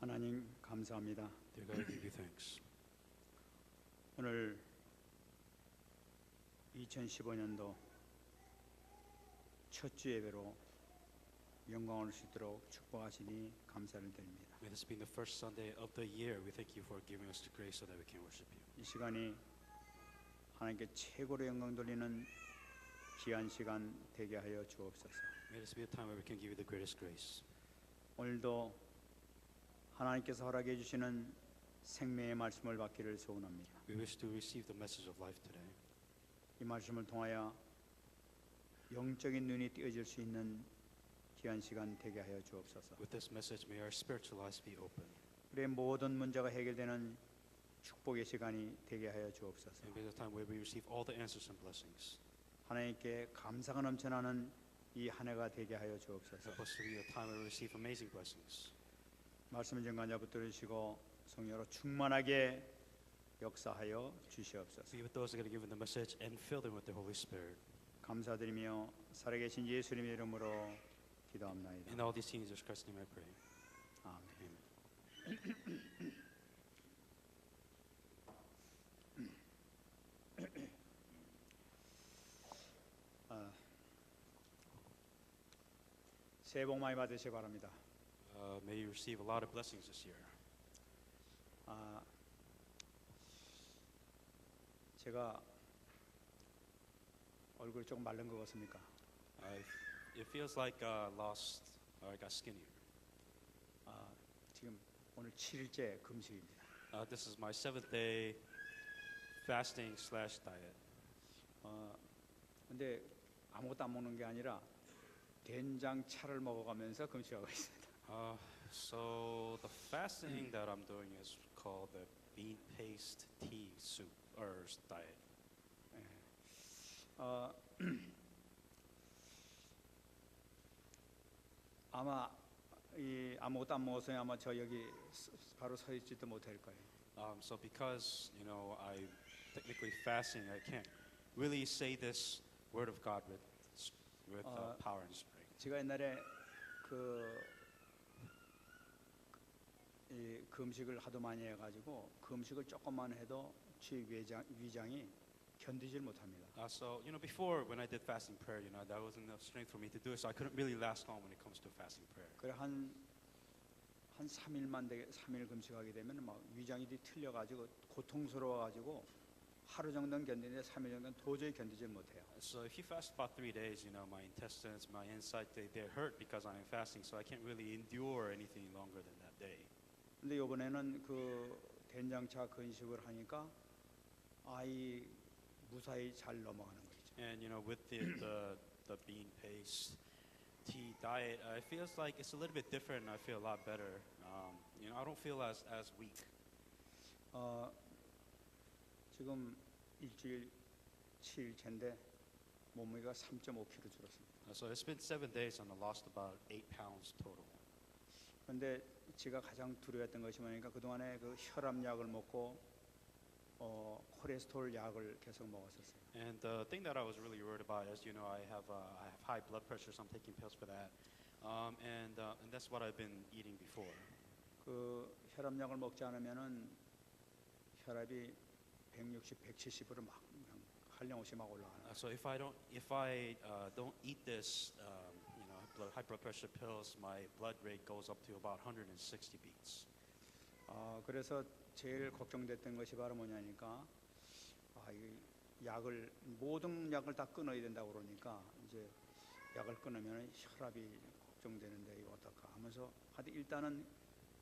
하나님 감사합니다. Dear God, I give you thanks. 오늘 2015년도 첫 주 예배로 영광을 수 있도록 축복하시니 감사를 드립니다. May this be the first Sunday of the year. We thank you for giving us the grace so that we can worship you. 이 시간이 하나님께 최고로 영광 돌리는 귀한 시간 되게 하여 주옵소서. May this be a time where we can give you the greatest grace. 오늘도 하나님께서 허락해 주시는 생명의 말씀을 받기를 소원합니다. We wish to receive the message of life today. 이 말씀을 통하여 영적인 눈이 띄어질 수 있는 귀한 시간 되게 하여 주옵소서. With this message, may our spiritual eyes be open. 우리의 모든 문제가 해결되는 축복의 시간이 되게 하여 주옵소서. And may the time where we receive all the answers and blessings. 하나님께 감사가 넘쳐나는 이 한 해가 되게 하여 주옵소서. Help us to be a time where we receive amazing blessings. 말씀 전가자 붙들으시고 성령으로 충만하게 역사하여 주시옵소서. Be with those who are going to give them the message and fill them with the Holy Spirit. 감사드리며 살아계신 예수님의 이름으로 기도합나이다. In all these things, in Jesus Christ's name I pray. 아멘. 새해 복 많이 받으시기 바랍니다. May you receive a lot of blessings this year. 제가 얼굴이 조금 마른 것 같습니까? It feels like lost or I got skinnier. 지금 오늘 7일째 금식입니다. This is my 7th day fasting / diet. 근데 아무것도 안 먹는 게 아니라 된장차를 먹어가면서 금식하고 있습니다. So the fasting that I'm doing is called the bean paste tea soup or diet. 아마 아무것도 안 먹었어요. 아마 저 여기 바로 서 있지도 못할 거예요. So because I'm technically fasting, I can't really say this word of God with power and strength. 제가 옛날에 이 금식을 하도 많이 해가지고 금식을 조금만 해도 제 위장이 견디질 못합니다. So before when I did fasting prayer, that wasn't enough strength for me to do it, so I couldn't really last long when it comes to fasting prayer. 그래 한 3일 금식하게 되면 막 위장이 틀려가지고 고통스러워가지고 하루 정도는 견디는데 3일 정도는 도저히 견디질 못해요. So if you fast about 3 days, my intestines, my inside, they hurt because I'm fasting, so I can't really endure anything longer than that day. 근데 이번에는 그 된장차 근식을 하니까 무사히 잘 넘어가는 거죠. And with the bean paste tea diet, it feels like it's a little bit different. And I feel a lot better. I don't feel as weak. 지금 일주일 7일째인데 몸무게가 3.5kg 줄었습니다. So it's been 7 days and I lost about 8 pounds total. 그런데 제가 가장 두려웠던 것이 뭐냐니까 그동안에 그 혈압약을 먹고 콜레스테롤 약을 계속 먹었었어요. And the thing that I was really worried about is, I have high blood pressure, so I'm taking pills for that. And that's what I've been eating before. 그 혈압약을 먹지 않으면은 혈압이 160, 170으로 막 한량없이 막 올라가는. So if I don't eat this, high blood pressure pills, my blood rate goes up to about 160 beats. 그래서 제일 걱정됐던 것이 바로 뭐냐니까 이 모든 약을 다 끊어야 된다고 그러니까 이제 약을 끊으면 혈압이 걱정되는데 이거 어떨까 하면서 하여튼 일단은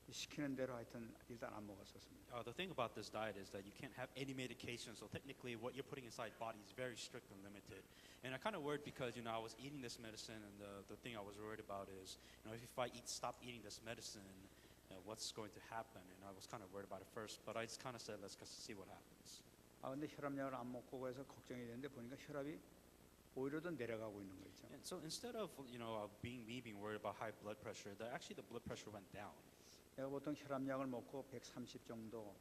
시키는 대로 하여튼 일단 안 먹었었습니다. The thing about this diet is that you can't have any medication, so technically what you're putting inside body is very strict and limited. And I kind of worried because I was eating this medicine, and the thing I was worried about is if I stop eating this medicine, what's going to happen? And I was kind of worried about it first, but I just kind of said let's see what happens. 근데 혈압약을 안 먹고 그래서 걱정이 되는데 보니까 혈압이 오히려 더 내려가고 있는 거 있죠. And so instead of being worried about high blood pressure, the blood pressure went down. 내가 보통 혈압약을 먹고 130 정도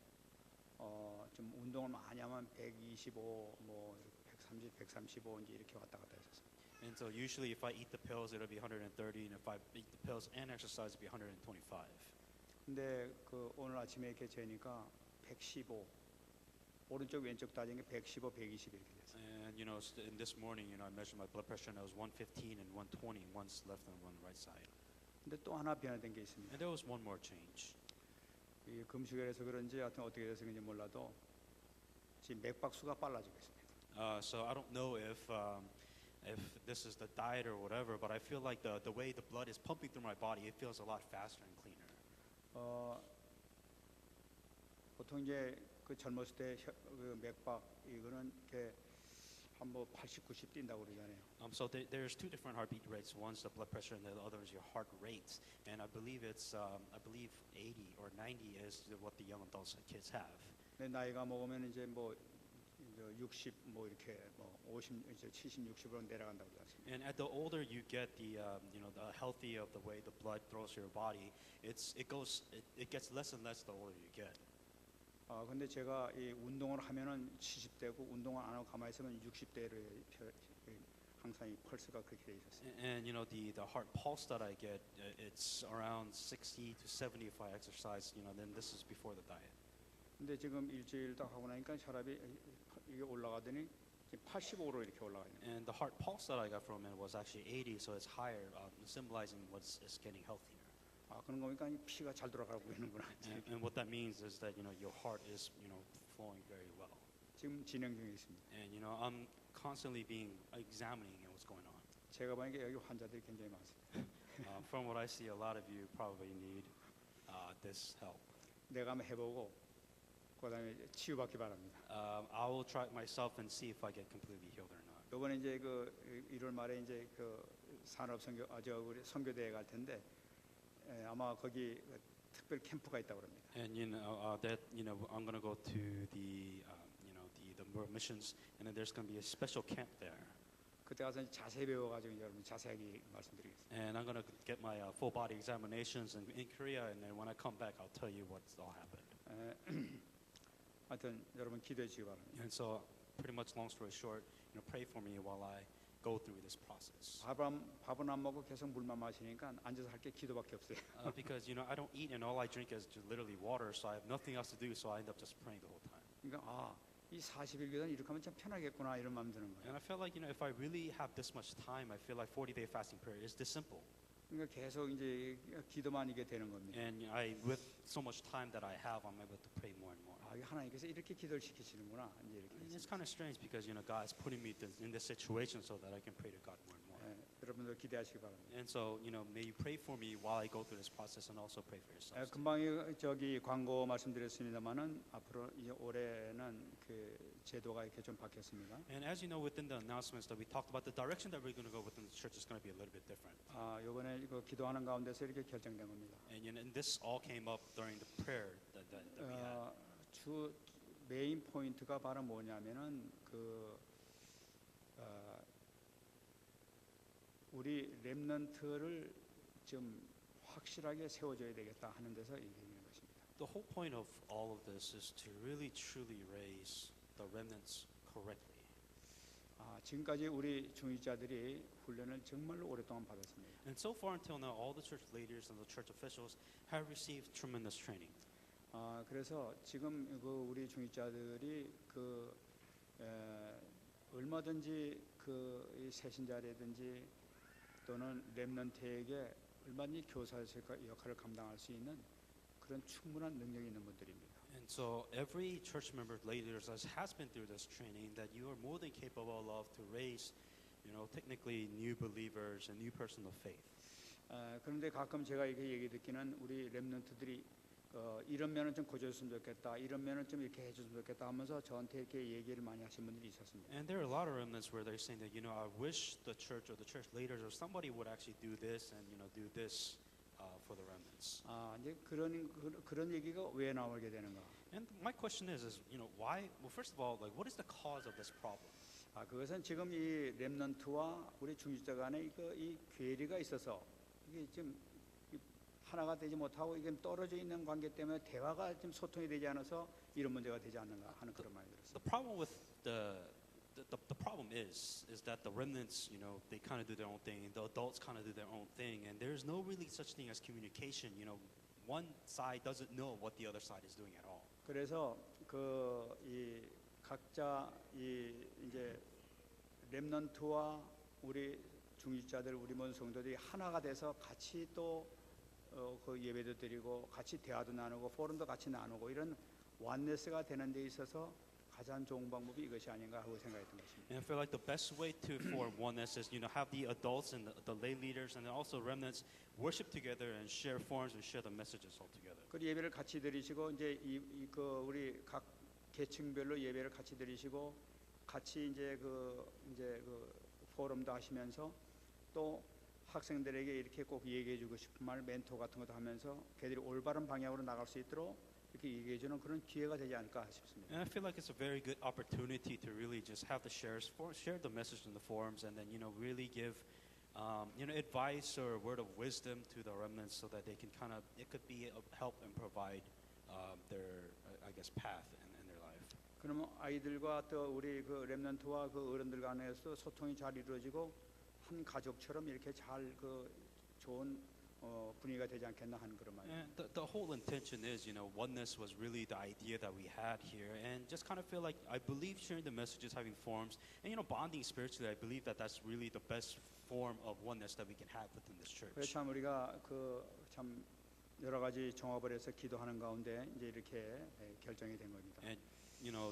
좀 운동을 많이 하면 125, 뭐 130, 135 이제 이렇게 왔다 갔다 했었어요. And so usually if I eat the pills, it'll be 130, and if I eat the pills and exercise, it'll be 125. 근데 그 오늘 아침에 이렇게 재니까 115 오른쪽 왼쪽 따진 게 115, 120 이렇게 됐어요. And in this morning, I measured my blood pressure and it was 115 and 120, one's left and one right side. 근데 또 하나 변화된 게 있습니다. And there was one more change. 이 금식을해서 그런지 하여튼 어떻게 돼서 그런지 몰라도 지금 맥박수가 빨라지고 있습니다. So I don't know if this is the diet or whatever, but I feel like the way the blood is pumping through my body, it feels a lot faster and cleaner. 보통 이제 그 젊었을 때 그 맥박 이거는 이렇게 한뭐 80, 90 뛴다고 그러잖아요. So there's two different heartbeat rates. One's the blood pressure, and the other is your heart rate. And I believe it's 80 or 90 is what the young adults and kids have. 근데 나이가 먹으면 이제 뭐 60 뭐 이렇게 뭐 50 이제 70, 60으로 내려간다고 그러지 않습니까? And at the older you get, the healthy of the way the blood flows through your body, it gets less and less the older you get. 근데 제가 이 운동을 하면은 70대고 운동을 안 하고 가만히 있으면 60대로 항상 이 펄스가 그렇게 돼 있었어요. And the heart pulse that I get, it's around 60 to 70 if I exercise. Then this is before the diet. 근데 지금 일주일 딱 하고 나니까 혈압이 이게 올라가더니 85로 이렇게 올라가 있는. And the heart pulse that I got from it was actually 80, so it's higher, symbolizing what's is getting healthier. 그런 거 보니까 피가 잘 돌아가고 있는구나. And what that means is that your heart is flowing very well. 지금 진행 중에 있습니다. And I'm constantly examining what's going on. 제가 보니까 여기 환자들이 굉장히 많습니다. From what I see, a lot of you probably need this help. 내가 한번 해보고 그다음에 치유받기 바랍니다. I will try it myself and see if I get completely healed or not. 이번에 이제 그 1월 말에 이제 그 산업 선교 우리 선교대회 갈 텐데 아마 거기 특별 캠프가 있다고 합니다. And that I'm going to go to the world missions, and then there's going to be a special camp there. 그때 가서 자세히 배워가지고 이제 여러분 자세하게 말씀드리겠습니다. And I'm going to get my full body examinations in Korea, and then when I come back, I'll tell you what's all happened. 하여튼 여러분 기도해 주시기 바랍니다. And so, pretty much, long story short, pray for me while I go through this process. 밥은 안 먹고 계속 물만 마시니까 앉아서 할 게 기도밖에 없어요. Because I don't eat, and all I drink is just literally water, so I have nothing else to do, so I end up just praying the whole time. 그러니까 이 40일 기도는 이렇게 하면 참 편하겠구나 이런 마음 드는 거예요. And I felt like if I really have this much time, I feel like 40-day fasting prayer is this simple. 그러니까 계속 이제 기도만 이게 되는 겁니다. And with so much time that I have, I'm able to pray more and more. 하나님께서 이렇게 기도를 시키시는구나 이제 이렇게. And it's kind of strange because God is putting me in this situation so that I can pray to God more and more. 여러분들 기대하시기 바랍니다. And so may you pray for me while I go through this process, and also pray for yourselves. 금방 저기 광고 말씀드렸습니다만은 앞으로 이제 올해는 그 제도가 이렇게 좀 바뀌었습니다. And as you know, within the announcements that we talked about, the direction that we're going to go within the church is going to be a little bit different. 이번에 이거 기도하는 가운데서 이렇게 결정된 겁니다. And this all came up during the prayer that we had. 주 메인 포인트가 바로 뭐냐면은 우리 렘넌트를 좀 확실하게 세워줘야 되겠다 하는 데서 얘기하는 것입니다. The whole point of all of this is to really truly raise the remnants correctly. 지금까지 우리 중위자들이 훈련을 정말로 오랫동안 받았습니다. And so far until now, all the church leaders and the church officials have received tremendous training. 그래서 지금 우리 중위자들이 얼마든지 이 새신자라든지 또는 렘넌트에게 얼마든지 교사의 역할을 감당할 수 있는 그런 충분한 능력이 있는 분들입니다. And so every church member, leaders, has been through this training that you are more than capable of to raise, technically new believers and new person of faith. 그런데 가끔 제가 이렇게 얘기 듣기는 우리 렘넌트들이 이런 면은 좀 고쳐줬으면 좋겠다, 이런 면은 좀 이렇게 해줬으면 좋겠다 하면서 저한테 이렇게 얘기를 많이 하신 분들이 있었습니다. And there are a lot of remnants where they're saying that I wish the church or the church leaders or somebody would actually do this and do this for the remnants. 이제 그런 얘기가 왜 나오게 되는가? And my question is why? Well, first of all, what is the cause of this problem? 그것은 지금 이 렘넌트와 우리 중직자 간에 이 괴리가 있어서 이게 지금 하나가 되지 못하고 이게 떨어져 있는 관계 때문에 대화가 좀 소통이 되지 않아서 이런 문제가 되지 않는가 하는 그런 말이 들었습니다. The problem with the problem is that the remnants, they kind of do their own thing, and the adults kind of do their own thing, and there's no really such thing as communication, one side doesn't know what the other side is doing at all. 그래서 그 이 각자 이 이제 렘넌트와 우리 중직자들 우리 모든 성도들이 하나가 돼서 같이 또 그 예배도 드리고 같이 대화도 나누고 포럼도 같이 나누고 이런 완네스가 되는 데 있어서 가장 좋은 방법이 이것이 아닌가 하고 생각했던 것입니다. And I feel like the best way to form oneness is, have the adults and the lay leaders and then also remnants worship together and share forms and share the messages all together. 그 예배를 같이 드리시고 이제 그 우리 각 계층별로 예배를 같이 드리시고 같이 이제 그 포럼도 하시면서 또 학생들에게 이렇게 꼭 얘기해주고 싶은 말 멘토 같은 것도 하면서 걔들이 올바른 방향으로 나갈 수 있도록 이렇게 얘기해주는 그런 기회가 되지 않을까 싶습니다. And I feel like it's a very good opportunity to really just have the share the message in the forums and then really give advice or a word of wisdom to the remnants so that they can it could be a help and provide their path in their life. 그러면 아이들과 또 우리 그 렘넌트와 그 어른들 간에서 소통이 잘 이루어지고 한 가족처럼 이렇게 잘 그 좋은 분위기가 되지 않겠나 하는 그런 말이에요. And the whole intention is, oneness was really the idea that we had here, and just kind of feel like I believe sharing the messages, having forums, and bonding spiritually. I believe that that's really the best form of oneness that we can have within this church. 그래서 참 우리가 그 참 여러 가지 종합을 해서 기도하는 가운데 이제 이렇게 결정이 된 겁니다. And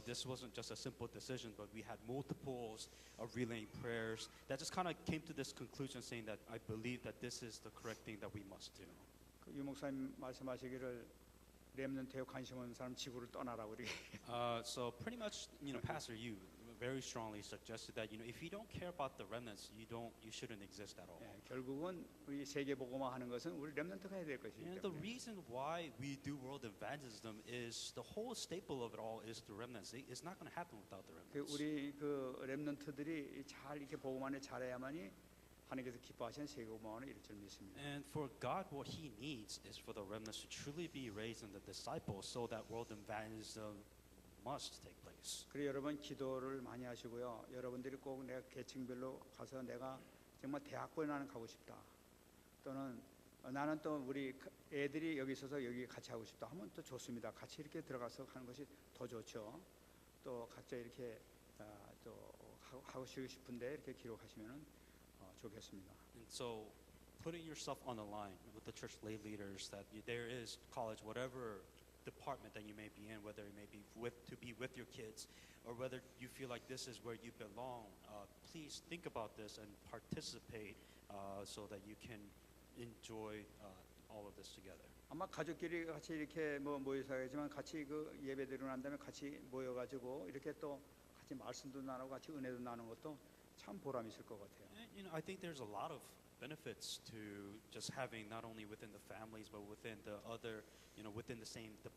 this wasn't just a simple decision, but we had multiples of relaying prayers that just kind of came to this conclusion, saying that I believe that this is the correct thing that we must do. 유 목사님 말씀하시기를 렘넌트에 관심 없는 사람 지구를 떠나라고 우리. So pretty much, Pastor, you very strongly suggested that if you don't care about the remnants, you shouldn't exist at all. 예, 결국은 우리 세계 복음화하는 것은 우리 렘넌트가 해야 될 것이기 And the 때문에. reason why we do world evangelism is the whole staple of it all is the remnants. It's not going to happen without the 그 remnants. 우리 그 렘넌트들이 잘 이렇게 복음화를 잘해야만이 하나님께서 기뻐하시는 세계 복음화는 이룰 줄 믿습니다. And for God, what He needs is for the remnants to truly be raised in the disciples, so that world evangelism must take place. 그래 여러분 기도를 많이 하시고요. 여러분들이 꼭 내가 계층별로 가서 내가 정말 대학교에 나는 가고 싶다. 또는 나는 또 우리 애들이 여기 있어서 여기 같이 하고 싶다 하면 또 좋습니다. 같이 이렇게 들어가서 하는 것이 더 좋죠. 또 각자 이렇게 또 하고 싶은데 이렇게 기록하시면은 좋겠습니다. And so, putting yourself on the line with the church lay leaders, that there is college, whatever department that you may be in, whether it may be to be with your kids, or whether you feel like this is where you belong, please think about this and participate so that you can enjoy all of this together. 아마 가족끼리 같이 이렇게 모여서 하지만 같이 그 예배 드리고 난 다음에 같이 모여가지고 이렇게 또 같이 말씀도 나누고 같이 은혜도 나누는 것도 참 보람 있을 것 같아요. And, I think there's a lot of benefits to just having not only within the families but within the other, within the same the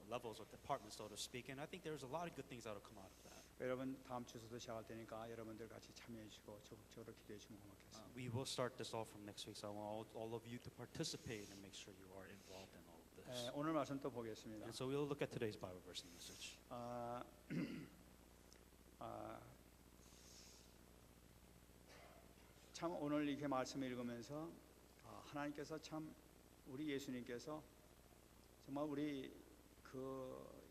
levels of departments, so to speak. And I think there's a lot of good things that will come out of that. 여러분 다음 주부터 시작할 테니까 여러분들 같이 참여해 주시고 적극적으로 기도해 주시면 고맙겠습니다. We will start this off from next week, so I want all of you to participate and make sure you are involved in all of this. 오늘 말씀 또 보겠습니다. And so we'll look at today's Bible verse and message. 참 오늘 이렇게 말씀을 읽으면서 하나님께서 참 우리 예수님께서 정말 우리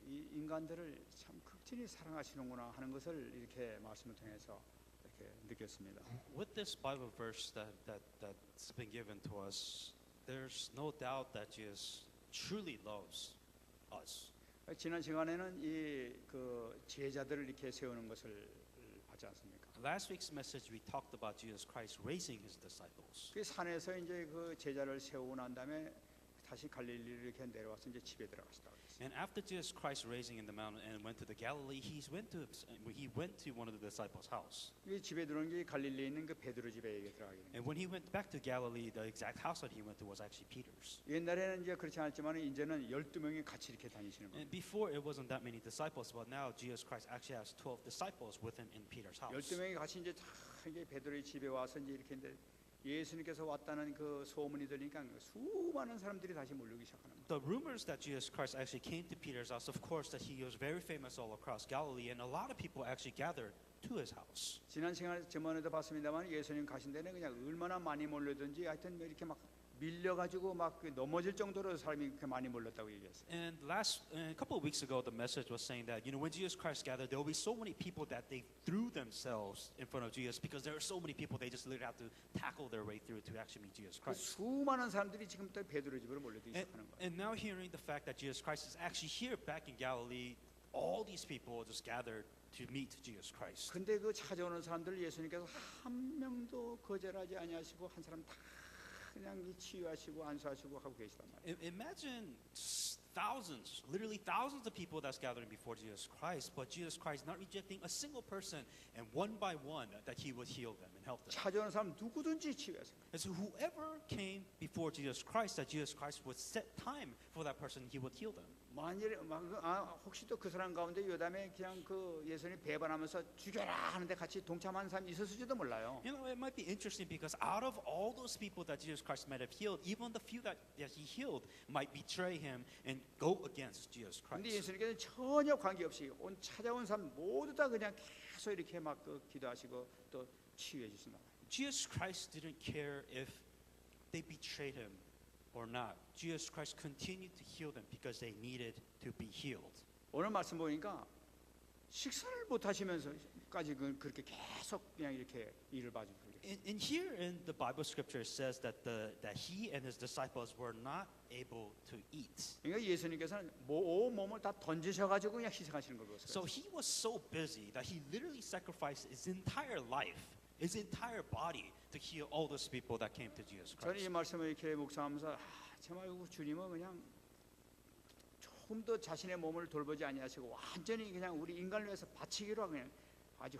이 인간들을 참 극진히 사랑하시는구나 하는 것을 이렇게 말씀을 통해서 이렇게 느꼈습니다. With this Bible verse that's been given to us, there's no doubt that Jesus truly loves us. 지난 시간에는 그 제자들을 이렇게 세우는 것을 하지 않습니까? Last week's message we talked about Jesus Christ raising his disciples. 그 산에서 이제 그 제자를 세우고 난 다음에 다시 갈릴리를 이렇게 내려와서 이제 집에 들어가시다 그랬어요. And after Jesus Christ raising in the mountain and went to the Galilee, he went to one of the disciples' house. 이 집에 들어온 게 갈릴리에 있는 그 베드로 집에 이게 들어가게 됩니다. And when he went back to Galilee, the exact house that he went to was actually Peter's. 옛날에는 이제 그렇지 않았지만 이제는 12명이 같이 이렇게 다니시는 거예요. And before it wasn't that many disciples, but now Jesus Christ actually has 12 disciples with him in Peter's house. 12명이 같이 이제 다 이게 베드로의 집에 와서 이제 이렇게 이제 예수님께서 왔다는 그 소문이 들리니까 수많은 사람들이 다시 몰리기 시작하는 거예요. The rumors that Jesus Christ actually came to Peter's house, of course, that he was very famous all across Galilee, and a lot of people actually gathered to his house. 지난 시간에 저번에도 봤습니다만 예수님 가신 데는 그냥 얼마나 많이 몰려든지 하여튼 이렇게 막 밀려가지고 막 넘어질 정도로 사람이 그렇게 많이 몰렸다고 얘기했어요. And a couple of weeks ago, the message was saying that, when Jesus Christ gathered, there will be so many people that they threw themselves in front of Jesus because there are so many people, they just literally have to tackle their way through to actually meet Jesus 그 Christ. 수많은 사람들이 지금부터 베드로 집으로 몰려들기 시작하는 거예요. And now hearing the fact that Jesus Christ is actually here back in Galilee, all these people just gathered to meet Jesus Christ. 근데 그 찾아오는 사람들 예수님께서 한 명도 거절하지 아니하시고 한 사람 다 그냥 치유하시고 안수하시고 하고 계시단 말이에요. Imagine thousands, literally thousands of people that's gathering before Jesus Christ, but Jesus Christ not rejecting a single person, and one by one that he would heal them and help them. 찾아오는 사람 누구든지 치유하세요. And so whoever came before Jesus Christ, that Jesus Christ would set time for that person, he would heal them. 만일 혹시 또 그 사람 가운데 요담에 그냥 그 예수님 배반하면서 죽여라 하는데 같이 동참한 사람이 있었을지도 몰라요. It might be interesting because out of all those people that Jesus Christ might have healed, even the few that he healed might betray him and go against Jesus 근데 Christ. 예수님께서는 전혀 관계없이 찾아온 사람 모두 다 그냥 계속 이렇게 막 기도하시고 또 치유해 주신다. Jesus Christ didn't care if they betrayed him or not. Jesus Christ continued to heal them because they needed to be healed. 오늘 말씀 보니까 식사를 못 하시면서까지 그렇게 계속 그냥 이렇게 일을 봐주고. And here in the Bible scripture it says that he and his disciples were not able to eat. 그러니까 예수님께서는 온 몸을 다 던지셔가지고 그냥 희생하시는 거예요. So he was so busy that he literally sacrificed his entire life, his entire body to heal all those people that came to Jesus 저는 이 Christ. 말씀을 이렇게 묵상하면서 정말 주님은 그냥 조금 더 자신의 몸을 돌보지 아니하시고 완전히 그냥 우리 인간을 위해서 바치기로 그냥 아주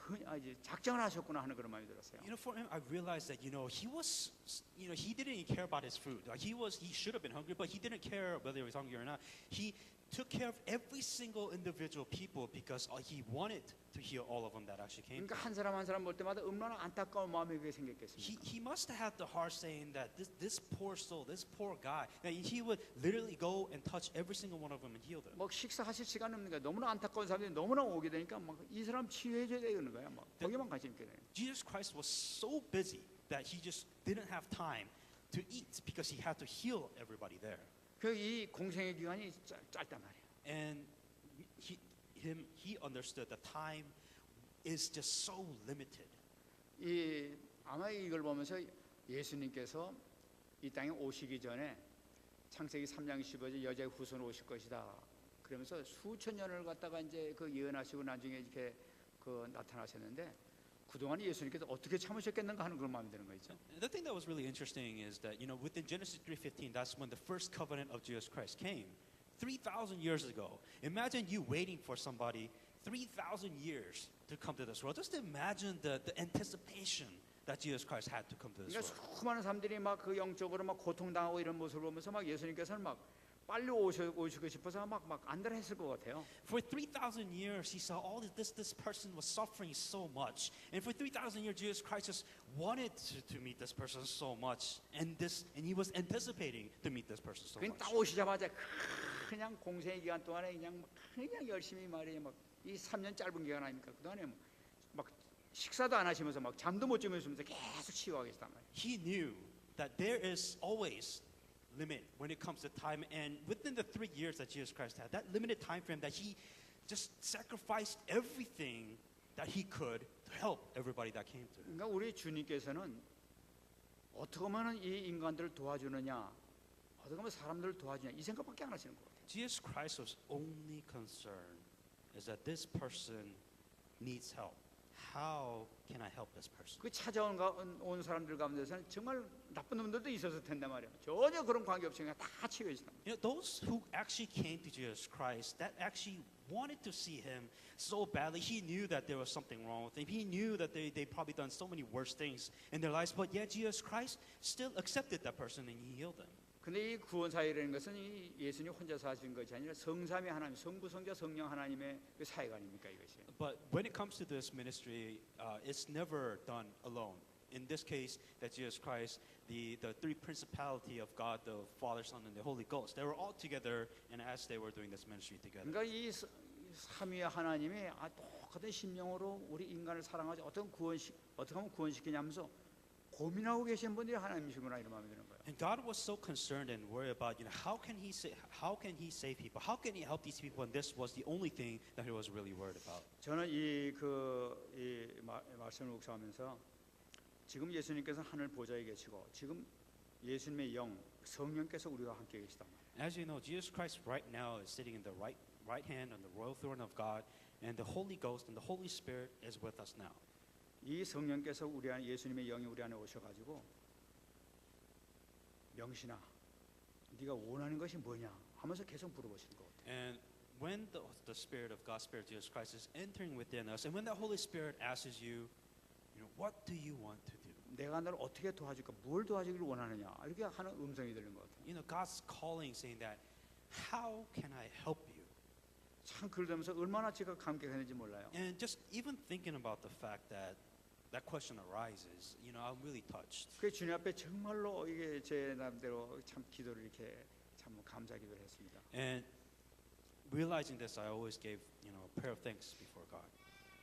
작정을 하셨구나 하는 그런 마음이 들었어요. For him, I realized that he was, he didn't even care about his food. Like he should have been hungry, but he didn't care whether he was hungry or not. He took care of every single individual people because he wanted to heal all of them that actually came. 그러니까 한 사람 한 사람 볼 때마다 얼마나 안타까운 마음이 그게 생겼겠습니까? He must have had the heart saying that this poor soul, this poor guy, that he would literally go and touch every single one of them and heal them. 뭐 식사하실 시간 없는 거야. 너무나 안타까운 사람들이 너무나 오게 되니까 막 이 사람 치유해줘야 되는 거야. 막 거기만 관심 있게 돼. Jesus Christ was so busy that he just didn't have time to eat because he had to heal everybody there. 이 공생의 기간이 짧단 말이에요. And he understood that time is just so limited. 아마 이걸 보면서 예수님께서 이 땅에 오시기 전에 창세기 3장 15절 여자의 후손으로 오실 것이다. 그러면서 수천 년을 갖다가 이제 예언하시고 나중에 이렇게 나타나셨는데 그동안 예수님께서 어떻게 참으셨겠는가 하는 그런 마음이 드는 거 있죠. The thing that was really interesting is that within Genesis 3:15, that's when the first covenant of Jesus Christ came. 3,000 years ago. Imagine you waiting for somebody 3,000 years to come to this world. Just imagine the anticipation that Jesus Christ had to come to this 그러니까 world. 수많은 사람들이 막 영적으로 막 고통당하고 이런 모습을 보면서 막 예수님께서는 막 빨리 오시고 싶어서 막 안달했을 것 같아요. For 3,000 years, he saw all this person was suffering so much, and for 3,000 years, Jesus Christ just wanted to meet this person so much, and he was anticipating to meet this person so 그냥 much. 딱 오시자마자 그냥 공생의 기간 동안에 그냥 열심히 말이에요. 막 이 3년 짧은 기간 아닙니까? 그 동안에 막 식사도 안 하시면서 막 잠도 못 주무시면서 계속 치유하고 계시단 말이에요. He knew that there is always limit when it comes to time, and within the 3 years that Jesus Christ had, that limited time frame, that he just sacrificed everything that he could to help everybody that came to him. 그러니까 우리 주님께서는 어떻게 하면 이 인간들을 도와주느냐, 어떻게 하면 사람들을 도와주냐 이 생각밖에 안 하시는 것 같아요. Jesus Christ was only concerned is that this person needs help. How can I help this person? 그 찾아온 사람들 가운데서는 정말 나쁜 놈들도 있었을 텐데 말이에요. 전혀 그런 관계 없이 그냥 다 치유해진다. Those who actually came to Jesus Christ, that actually wanted to see him so badly, he knew that there was something wrong with him. He knew that they probably done so many worse things in their lives, but yet Jesus Christ still accepted that person and he healed them. 근데 이 구원 사역이라는 것은 이 예수님 혼자서 하신 것이 아니라 성삼위 하나님, 성부, 성자, 성령 하나님의 그 사역 아닙니까 이것이? But when it comes to this ministry, it's never done alone. In this case, that Jesus Christ, the three principality of God, the Father, Son, and the Holy Ghost, they were all together, and as they were doing this ministry together. 그러니까 이 삼위 하나님이 똑같은 심령으로 우리 인간을 사랑하지 어떻게 하면 구원시키냐면서 고민하고 계신 분들이 하나님이시구나 이런 마음이 드는 거예요. And God was so concerned and worried about, how can he save people? How can he help these people? And this was the only thing that he was really worried about. 저는 이 말씀을 묵상하면서 지금 예수님께서 하늘 보좌에 계시고 지금 예수님의 영 성령께서 우리와 함께 계시다. As you know, Jesus Christ right now is sitting in the right hand on the royal throne of God, and the Holy Ghost and the Holy Spirit is with us now. 이 성령께서 우리 안에 예수님의 영이 우리 안에 오셔가지고 명신아, 네가 원하는 것이 뭐냐 하면서 계속 물어보시는 것 같아요. And when the Spirit of God, Spirit of Jesus Christ, is entering within us, and when the Holy Spirit asks you, what do you want to do? 내가 너를 어떻게 도와줄까? 뭘 도와주기를 원하느냐? 이렇게 하는 음성이 들리는 것 같아요. God's calling, saying that, how can I help you? 참 그걸 들으면서 얼마나 제가 감격했는지 몰라요. And just even thinking about the fact that that question arises, I'm really touched. 그 주님 앞에 정말로 이게 제 나름대로 참 기도를 이렇게 참 감사 기도를 했습니다. And realizing this, I always gave, a prayer of thanks before God.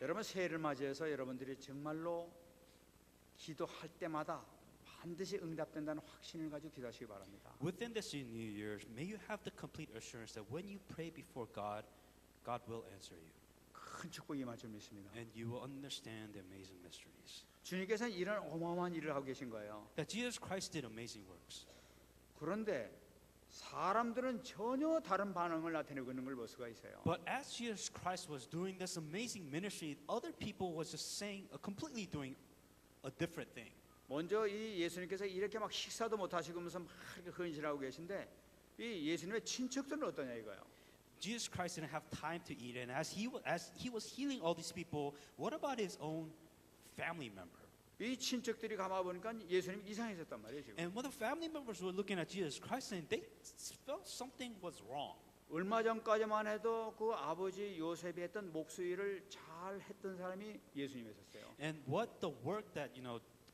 여러분 새해를 맞이해서 여러분들이 정말로 기도할 때마다 반드시 응답된다는 확신을 가지고 기도하시기 바랍니다. Within this New Year, may you have the complete assurance that when you pray before God, God will answer you. 큰 축복이 임할 줄 믿습니다. And you will understand the amazing mysteries. 주님께서는 이런 어마어마한 일을 하고 계신 거예요. That Jesus Christ did amazing works. 그런데 사람들은 전혀 다른 반응을 나타내고 있는 걸 볼 수가 있어요. But as Jesus Christ was doing this amazing ministry, other people was just completely doing a different thing. 먼저 이 예수님께서 이렇게 막 식사도 못 하시면서 막 이렇게 헌신하고 계신데 이 예수님의 친척들은 어떠냐 이거예요. Jesus Christ didn't have time to eat, and as he was healing all these people, what about his own family member? 이 친척들이 가만 보니까 예수님 이상해졌단 말이에요 지금. And when the family members were looking at Jesus Christ, and they felt something was wrong. 얼마 전까지만 해도 그 아버지 요셉이 했던 목수일을 잘 했던 사람이 예수님이셨어요. And what the work that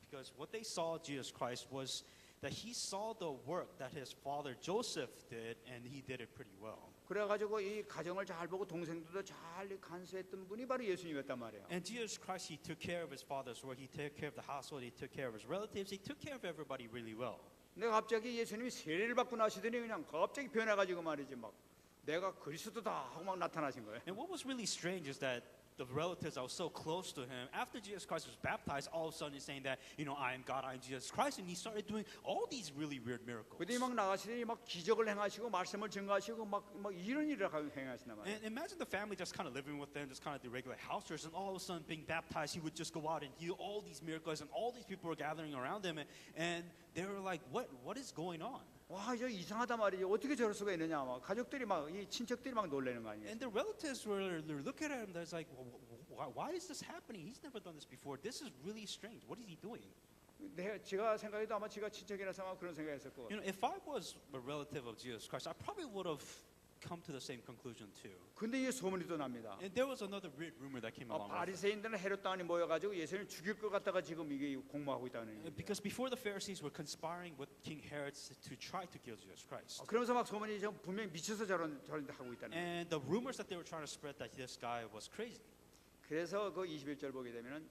because what they saw Jesus Christ was that he saw the work that his father Joseph did, and he did it pretty well. 그래가지고 이 가정을 잘 보고 동생들도 잘 간수했던 분이 바로 예수님이었단 말이에요. And Jesus Christ, he took care of his father's work, he took care of the household, he took care of his relatives, he took care of everybody really well. 근데 갑자기 예수님이 세례를 받고 나시더니 그냥 갑자기 변해가지고 말이지 막 내가 그리스도다 하고 막 나타나신 거예요. And what was really strange is that the relatives that were so close to him, after Jesus Christ was baptized, all of a sudden he's saying that, I am God, I am Jesus Christ, and he started doing all these really weird miracles. 그들이 막 나가시더니 막 기적을 행하시고 말씀을 증거하시고 막 이런 일을 행하시나 말이에요. And imagine the family just kind of living with them, just kind of the regular house church, and all of a sudden being baptized, he would just go out and heal all these miracles, and all these people were gathering around him, and they were like, what is going on? 와, 저 이상하단 말이죠. 어떻게 저럴 수가 있느냐. 막 가족들이 막 이 친척들이 막 놀라는 거 아니에요. And the relatives were looking at him. They're like, why is this happening? He's never done this before. This is really strange. What is he doing? 제가 생각해도 아마 제가 친척이라서 아마 그런 생각했을 것 같아요. If I was a relative of Jesus Christ, I probably would have come to the same conclusion too. 근데 이 소문이 또 납니다. And there was another weird rumor that came along with it. 바리새인들은 헤롯 당이 모여가지고 예수님을 죽일 것 같다가 지금 이게 공모하고 있다는 얘기예요. Because before the Pharisees were conspiring with King Herod to try to kill Jesus Christ. 그러면서 막 소문이 분명히 미쳐서 저런 하고 있다는 거예요. And the rumors that they were trying to spread that this guy was crazy. 그래서 그 21절 보게 되면은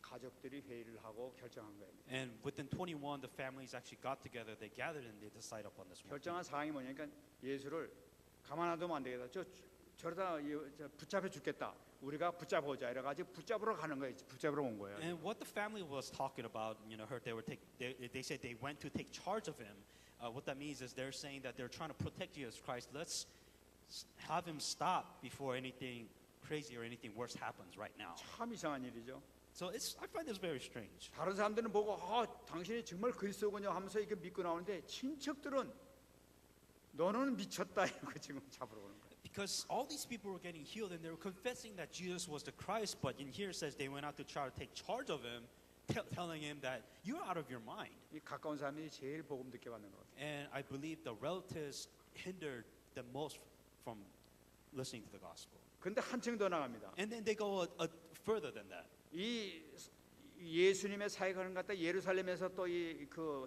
가족들이 회의를 하고 결정한 거예요. And within 21, the families actually got together. They gathered and they decided upon this one. 결정한 사항이 뭐냐니까 예수를 가만 안 두면 안 되겠다. 저러다 붙잡혀 죽겠다. 우리가 붙잡아오자. 이래가지고 붙잡으러 가는 거예요. 붙잡으러 온 거예요. And what the family was talking about, heard they said they went to take charge of him. What that means is they're saying that they're trying to protect Jesus Christ. Let's have him stop before anything crazy or anything worse happens right now. 참 이상한 일이죠. So I find this very strange. 다른 사람들은 보고 당신이 정말 그리스도군요 하면서 이렇게 믿고 나오는데 친척들은 너는 미쳤다 이러고 지금 잡으러 오는 거예요. Because all these people were getting healed and they were confessing that Jesus was the Christ, but in here it says they went out to try to take charge of him, telling him that you're out of your mind. 이 가까운 사람들이 제일 복음 듣게 받는 것 같아요. And I believe the relatives hindered the most from listening to the gospel. 근데 한층 더 나갑니다. And then they go further than that. 이 예수님의 사역하는 것 같다 예루살렘에서 또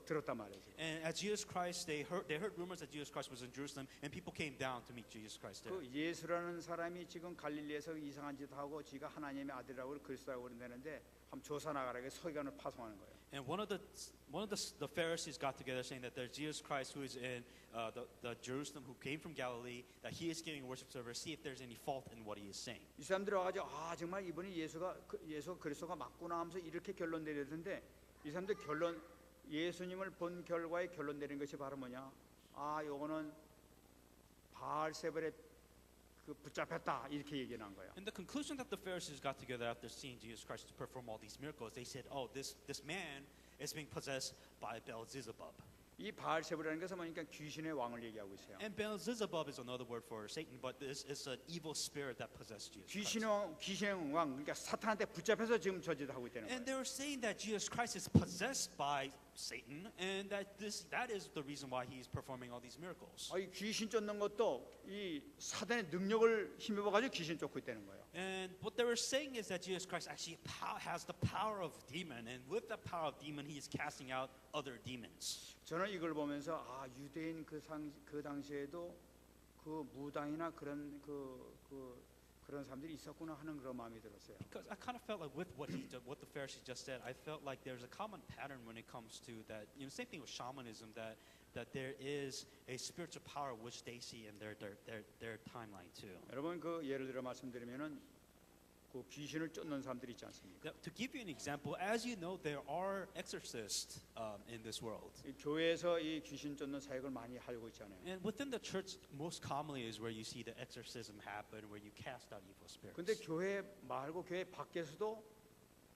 들었단 말이에요. And as Jesus Christ, they heard rumors that Jesus Christ was in Jerusalem, and people came down to meet Jesus Christ there. 그 예수라는 사람이 지금 갈릴리에서 이상한 짓 하고 지가 하나님의 아들이라고 그리스도라고 그런다는데 한번 조사 나가라고 서기관을 파송하는 거예요. And one of the Pharisees got together saying that there's Jesus Christ who is in the Jerusalem who came from Galilee, that he is giving a worship service. See if there's any fault in what he is saying. 이 사람들이 와가지고 정말 이분이 예수 그리스도가 맞구나 하면서 이렇게 결론 내렸는데 이 사람들 예수님을 본 결과에 결론 내린 것이 바로 뭐냐? 요거는 바알세불에 붙잡혔다 이렇게 얘기한 거예요. And the conclusion that the Pharisees got together after seeing Jesus Christ to perform all these miracles, they said, "Oh, this man is being possessed by Beelzebub." 이 바알세불이라는 것은 뭐니까 귀신의 왕을 얘기하고 있어요. And Beelzebub is another word for Satan, but this is an evil spirit that possessed Jesus Christ. 귀신의 왕 그러니까 사탄한테 붙잡혀서 지금 저짓을 하고 있다는 And 거예요. they were saying that Jesus Christ is possessed by Satan, and that is the reason why he is performing all these miracles. 이 귀신 쫓는 것도 이 사단의 능력을 힘입어 가지고 귀신 쫓고 있다는 거예요. And what they were saying is that Jesus Christ actually has the power of demon, and with the power of demon, he is casting out other demons. 저는 이걸 보면서 유대인 그 당시에도 그 무당이나 그런 사람들이 있었구나 하는 그런 마음이 들었어요. Because I kind of felt like with what the Pharisees just said, I felt like there's a common pattern when it comes to that. Same thing with shamanism, that there is a spiritual power which they see in their timeline too. 여러분 예를 들어 말씀드리면은 그 귀신을 쫓는 사람들이 있지 않습니까? Now, to give you an example, as you know, there are exorcists in this world. 이 교회에서 이 귀신 쫓는 사역을 많이 하고 있잖아요. And within the church, most commonly is where you see the exorcism happen, where you cast out evil spirits. 근데 교회 말고 교회 밖에서도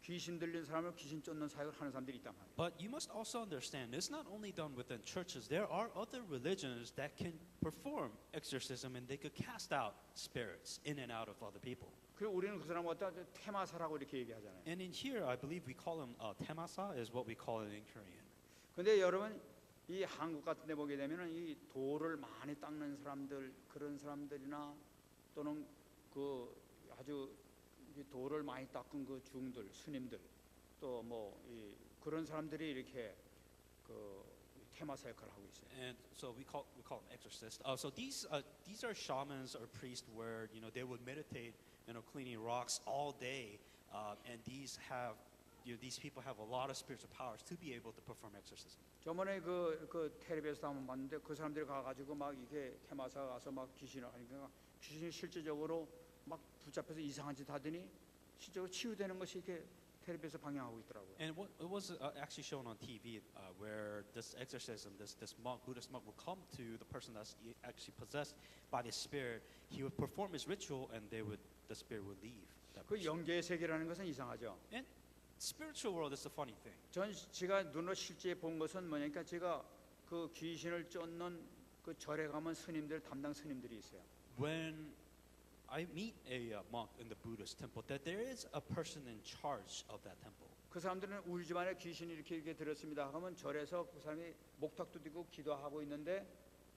귀신 들린 사람을 귀신 쫓는 사역을 하는 사람들이 있단 말이에요. But you must also understand, it's not only done within churches. There are other religions that can perform exorcism, and they could cast out spirits in and out of other people. 그리고 우리는 그 사람 갖다 테마사라고 이렇게 얘기하잖아요. And in here, I believe we call him temasa, is what we call it in Korean. 근데 여러분 이 한국 같은 데 보게 되면은 이 돌을 많이 닦는 사람들 그런 사람들이나 또는 그 아주 이 돌을 많이 닦은 그 중들 스님들 또 그런 사람들이 이렇게 그 테마사 역할을 하고 있어요. And so we call them exorcists. So these are shamans or priests where they would meditate, cleaning rocks all day, and these people have a lot of spiritual powers to be able to perform exorcism. 저번에 그 텔레비에서 한번 봤는데 그 사람들이 가가지고 막 이게 테마사 가서 막 귀신을 하니까 귀신이 실제적으로 막 붙잡혀서 이상한 짓 하더니 실제로 치유되는 것이 이렇게 텔레비에서 방영하고 있더라고요. And it was actually shown on TV where this exorcism, this Buddhist monk would come to the person that's actually possessed by the spirit. He would perform his ritual, and the spirit would leave. 그 영계의 세계라는 것은 이상하죠. And spiritual world is a funny thing. 제가 눈으로 실제 본 것은 뭐냐니까 제가 그 귀신을 쫓는 그 절에 가면 스님들 담당 스님들이 있어요. When I meet a monk in the Buddhist temple, that there is a person in charge of that temple. 그 사람들은 우리 집안에 귀신이 이렇게 들었습니다. 하면 절에서 그 사람이 목탁도 들고 기도하고 있는데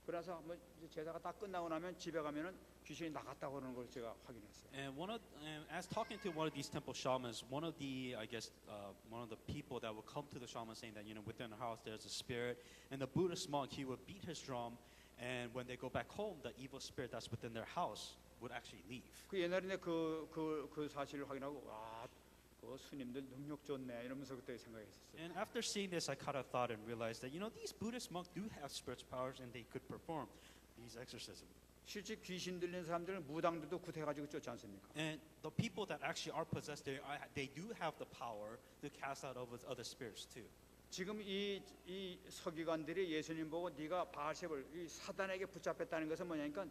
그래서 한번 제사가 다 끝나고 나면 집에 가면은 귀신이 나갔다고 그러는 걸 제가 확인했어요. And as talking to one of these temple shamans, one of the people that would come to the shaman saying that within the house there's a spirit, and the Buddhist monk, he would beat his drum, and when they go back home, the evil spirit that's within their house would actually leave. 그 옛날에 그 사실을 확인하고 그 스님들 능력 좋네 이러면서 그때 생각했었어요. And after seeing this, I kind of thought and realized that these Buddhist monks do have spiritual powers, and they could perform these exorcisms. 실제 귀신 들린 사람들은 무당들도 구태가지고 쫓지 않습니까? And the people that actually are possessed, they do have the power to cast out other spirits too. 지금 이 서기관들이 예수님 보고 네가 바알세불 이 사단에게 붙잡혔다는 것은 뭐냐니까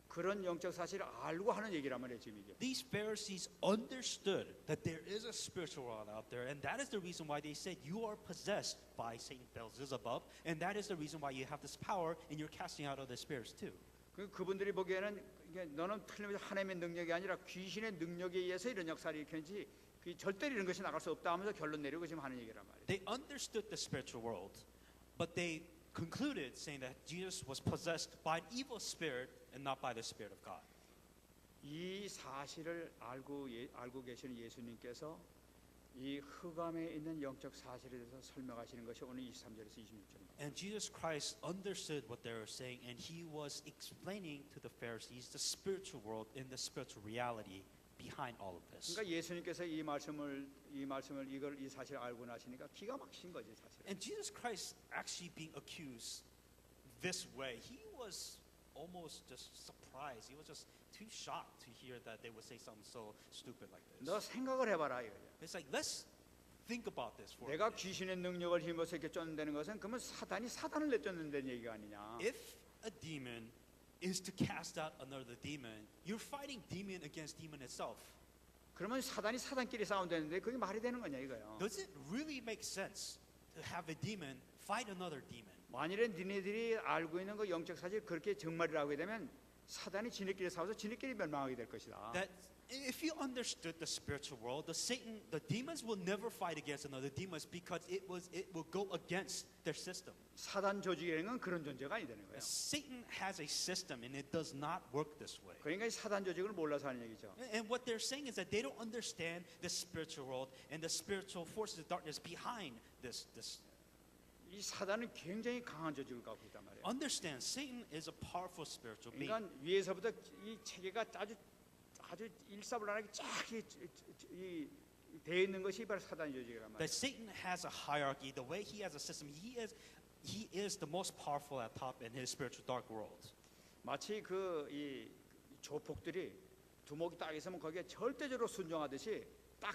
그런 영적 사실을 알고 하는 얘기란 말이에요 지금 이게. These Pharisees understood that there is a spiritual world out there, and that is the reason why they said you are possessed by Satan Beelzebub, and that is the reason why you have this power and you're casting out other spirits too. 그분들이 보기에는 이게 너는 틀림없이 하나님의 능력이 아니라 귀신의 능력에 의해서 이런 역사를 일으켰지 절대로 이런 것이 나갈 수 없다 하면서 결론 내리고 지금 하는 얘기란 말이에요. They understood the spiritual world, but they concluded saying that Jesus was possessed by an evil spirit and not by the Spirit of God. 이 사실을 알고 계시는 예수님께서 이 흑암에 있는 영적 사실에 대해서 설명하시는 것이 오늘 23절에서 26절입니다. And Jesus Christ understood what they were saying, and he was explaining to the Pharisees the spiritual world and the spiritual reality behind all of this. 그러니까 예수님께서 이 사실을 알고 나시니까 기가 막힌 거지 사실. And Jesus Christ actually being accused this way, he was almost just surprised. He was just too shocked to hear that they would say something so stupid like this. 너 생각을 해봐라 이거야. It's like, let's think about this for a 내가 minute. 귀신의 능력을 힘입어서 이렇게 쫓는다는 것은 그러면 사단이 사단을 내쫓는다는 얘기가 아니냐. If a demon is to cast out another demon, you're fighting demon against demon itself. 그러면 사단이 사단끼리 싸운다는데 그게 말이 되는 거냐 이거요. Does it really make sense to have a demon fight another demon? 만일에 니네들이 알고 있는 그 영적 사실 그렇게 정말이라고 하게 되면 사단이 지네끼리 싸워서 지네끼리 멸망하게 될 것이다. That if you understood the spiritual world, the demons will never fight against another demons because it will go against their system. 사단 조직이라는 건 그런 존재가 아니 되는 거예요. Satan has a system and it does not work this way. 그러니까 이 사단 조직을 몰라서 하는 얘기죠. And what they're saying is that they don't understand the spiritual world and the spiritual forces of darkness behind this. 이 사단은 굉장히 강한 조직을 갖고 있단 말이에요. Understand, Satan is a powerful spiritual being. 그러니까 위에서부터 이 체계가 아주 일사불란하게 쫙 되어 있는 것이 바로 사단 조직이란 말이에요. That Satan has a hierarchy. The way he has a system, he is the most powerful at top in his spiritual dark world. 마치 이 조폭들이 두목이 딱 있으면 거기에 절대적으로 순종하듯이 딱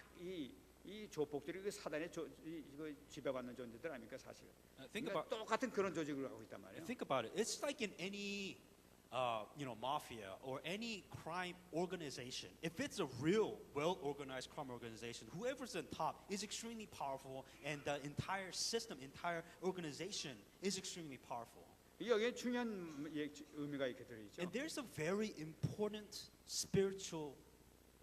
이 조폭들이 그 사단의 이거 지배받는 존재들 아닙니까 사실. 그러니까 똑같은 그런 조직을 갖고 있단 말이에요. Think about it. It's like in any mafia or any crime organization. If it's a real, well-organized crime organization, whoever's on top is extremely powerful, and the entire system, entire organization is extremely powerful. 여기에 중요한 의미가 이렇게 들어있죠. And there's a very important spiritual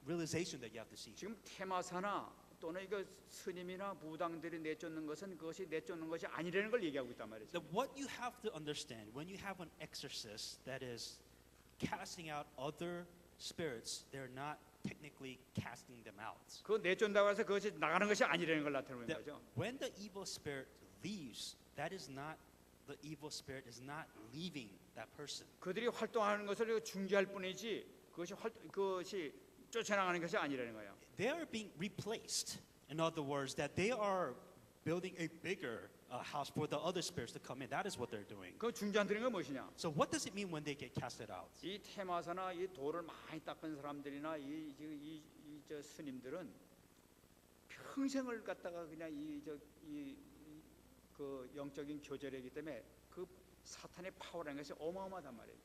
realization that you have to see. 지금 테마사나 또는 이거 스님이나 무당들이 내쫓는 것은 그것이 내쫓는 것이 아니라는 걸 얘기하고 있단 말이죠. That what you have to understand when you have an exorcist that is casting out other spirits, they're not technically casting them out. 그 내쫓는다고 해서 그것이 나가는 것이 아니라는 걸 나타내는 That 거죠. when the evil spirit leaves, that is not the evil spirit is not leaving that person. 그들이 활동하는 것을 중지할 뿐이지 그것이 쫓아나가는 것이 아니라는 거예요. They are being replaced. In other words, that they are building a bigger house for the other spirits to come in. That is what they're doing. 그 중지한다는 건 무엇이냐? So what does it mean when they get casted out? 이 테마사나 이 돌을 많이 닦은 사람들이나 저 스님들은 평생을 갖다가 그냥 그 영적인 교절이기 때문에 그 사탄의 파워라는 것이 어마어마하단 말이에요.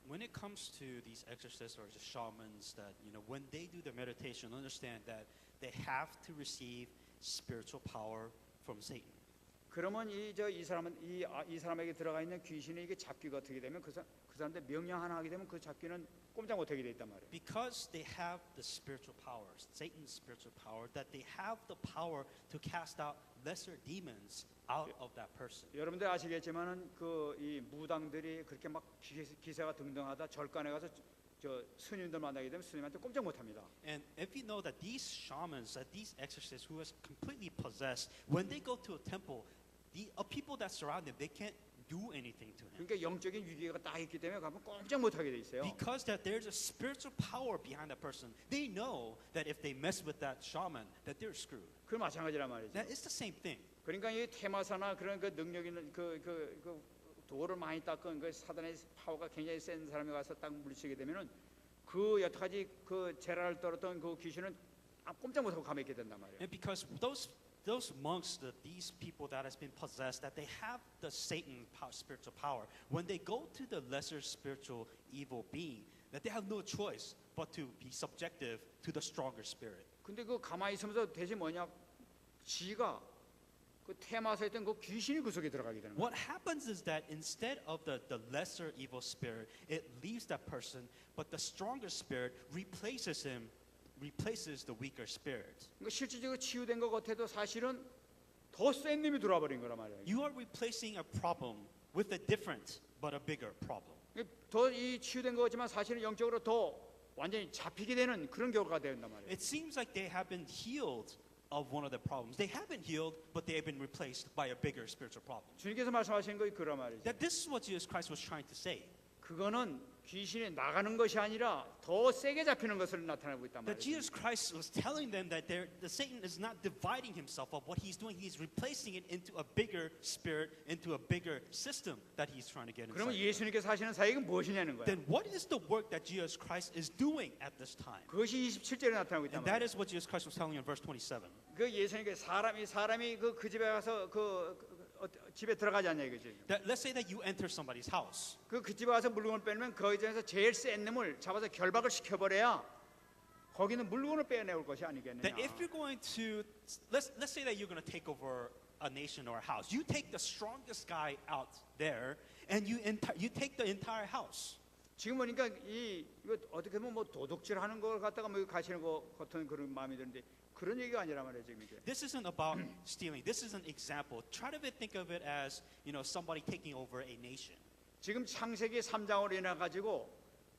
When it comes to these exorcists or just shamans, that when they do their meditation, understand that they have to receive spiritual power from Satan. 그러면 이 사람에게 들어가 있는 귀신이 이게 잡기가 어떻게 되면 그 사람들 명령 하나 하게 되면 그 잡기는 꼼짝 못하게 돼 있단 말이에요. Because they have the spiritual powers, Satan's spiritual power, that they have the power to cast out lesser demons out of that person. 여러분들 아시겠지만은 이 무당들이 그렇게 막 기세가 등등하다 절간에 가서 저 스님들 만나게 되면 스님한테 꼼짝 못합니다. And if you know that these shamans, that these exorcists who is completely possessed, when they go to a temple, the people that surround them, they can't do anything to him. 그러니까 영적인 위기가 딱 있기 때문에 가면 꼼짝 못하게 돼 있어요. Because that there's a spiritual power behind that person. They know that if they mess with that shaman, that they're screwed. 그 마찬가지란 말이죠. That is the same thing. 그러니까 이 테마사나 그런 그 능력 있는 그 돌을 많이 닦은 그 사단의 파워가 굉장히 센 사람이 가서 딱 물리치게 되면은 그 여태까지 그 제라를 떨었던 그 귀신은 꼼짝 못하고 가만히 있게 된단 말이에요. And because those monks, these people that has been possessed, that they have the Satan spiritual power, when they go to the lesser spiritual evil being, that they have no choice but to be subjective to the stronger spirit. 근데 그 가만히 있으면서 대신 뭐냐? 지가 그 테마사에 있던 그 귀신이 그 속에 들어가게 되는 거예요. What happens is that instead of the lesser evil spirit, it leaves that person, but the stronger spirit replaces the weaker spirit. 그러니까 실질적으로 치유된 것 같아도 사실은 더 센 놈이 들어와 버린 거란 말이에요. You are replacing a problem with a different but a bigger problem. 더 이 치유된 것 같지만 사실은 영적으로 더 완전히 잡히게 되는 그런 결과가 된단 말이에요. It seems like they have been healed of one of the problems. They haven't healed, but they have been replaced by a bigger spiritual problem. 주님께서 말씀하신 거 그런 말이죠. That this is what Jesus Christ was trying to say. 그거는 귀신이 나가는 것이 아니라 더 세게 잡히는 것을 나타내고 있단 That 말이에요. Jesus Christ was telling them that the Satan is not dividing himself up. What he's doing, he's replacing it into a bigger spirit, into a bigger system that he's trying to get 그러면 inside. 예수님께서 하시는 사역은 무엇이냐는 거예요. Then what is the work that Jesus Christ is doing at this time? 그것이 27절에 나타나고 있단 And that 말이에요. is what Jesus Christ was telling you in verse 27. 그 예수님께서 사람이 그 집에 가서 집에 들어가지 않냐 이거지. That let's say that you enter somebody's house. 그 집에 와서 물건을 빼면 그 중에서 제일 센 놈을 잡아서 결박을 시켜버려야 거기는 물건을 빼내올 것이 아니겠느냐. That if you're going to let's say that you're going to take over a nation or a house, you take the strongest guy out there, and you take the entire house. 지금 보니까 이거 어떻게 보면 뭐 도둑질하는 걸 갖다가 뭐 가시는 것 같은 그런 마음이 드는데 그런 얘기가 아니라 말이에요 지금 이게. This isn't about stealing. This is an example. Try to think of it as somebody taking over a nation. 지금 창세기 3장으로 인해 가지고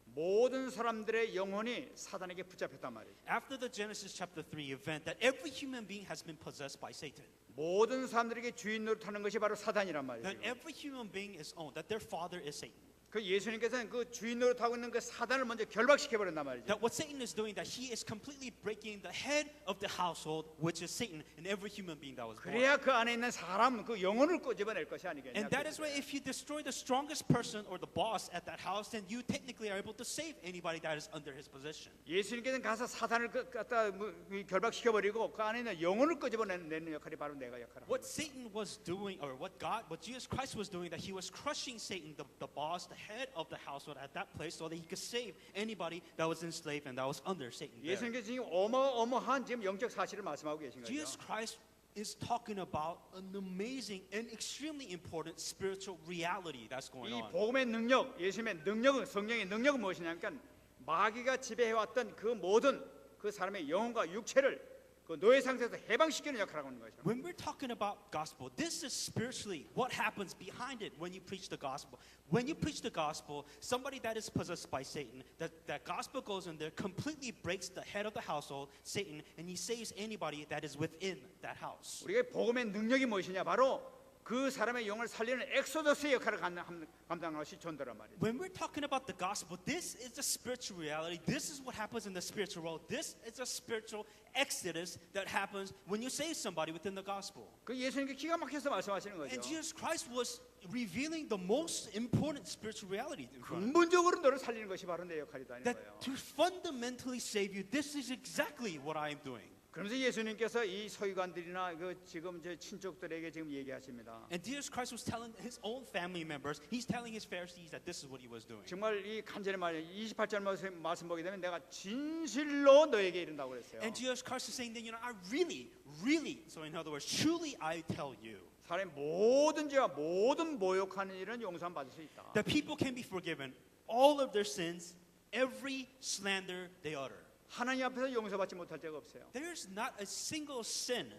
모든 사람들의 영혼이 사단에게 붙잡혔단 말이에요. After the Genesis chapter 3 event, that every human being has been possessed by Satan. 모든 사람들에게 주인 노릇하는 것이 바로 사단이란 말이에요. That 지금. every human being is owned. That their father is Satan. 그 예수님께서는 그 주인 노릇하고 있는 그 사단을 먼저 결박시켜 버린단 말이죠. That what Satan is doing, that he is completely breaking the head of the household, which is Satan, and every human being that was born. 그래야 그 안에 있는 사람 그 영혼을 꼬집어낼 것이 아니겠냐. And that is why if you destroy the strongest person or the boss at that house, then you technically are able to save anybody that is under his possession. 예수님께서는 가서 사단을 갖다 결박시켜 버리고 그 안에 있는 영혼을 꼬집어내는 역할이 바로 내가 역할을. What Satan was doing, or what Jesus Christ was doing, that he was crushing Satan, the boss, the head of the household at that place, so that he could save anybody that was enslaved and that was under Satan. there. 예수님께서 지금 어마어마한 지금 영적 사실을 말씀하고 계신 거죠. Jesus Christ is talking about an amazing and extremely important spiritual reality that's going 이 on. 복음의 능력, 예수님의 능력은 성령의 능력은 무엇이냐니까 마귀가 지배해왔던 그 모든 그 사람의 영혼과 육체를 그 노예 상태에서 해방시키는 역할을 하고 있는 거죠. When we're talking about gospel, this is spiritually what happens behind it when you preach the gospel. When you preach the gospel, somebody that is possessed by Satan, that gospel goes in there, completely breaks the head of the household, Satan, and he saves anybody that is within that house. 우리가 복음의 능력이 무엇이냐 바로 그 사람의 영을 살리는 엑소더스의 역할을 감당하는 것이 전도란 말이에요. When we're talking about the gospel, this is the spiritual reality. This is what happens in the spiritual world. This is a spiritual exodus that happens when you save somebody within the gospel. 그 예수님께 기가 막혀서 말씀하시는 거죠. And Jesus Christ was revealing the most important spiritual reality. 근본적으로 너를 살리는 것이 바로 내 역할이다 하는 That 거예요. to fundamentally save you, this is exactly what I am doing. 그러면서 예수님께서 이 서기관들이나 그 지금 제 친족들에게 지금 얘기하십니다. And Jesus Christ was telling his own family members, he's telling his Pharisees that this is what he was doing. 정말 이 간절히 말이에요. 28절 말씀 보게 되면 내가 진실로 너에게 이른다고 그랬어요. And Jesus Christ is saying that, I really, so in other words, truly I tell you, 사람의 모든 죄와 모든 모욕하는 일은 용서함 받을 수 있다. that people can be forgiven all of their sins, every slander they utter. 하나님 앞에서 용서받지 못할 데가 없어요. There is not a single sin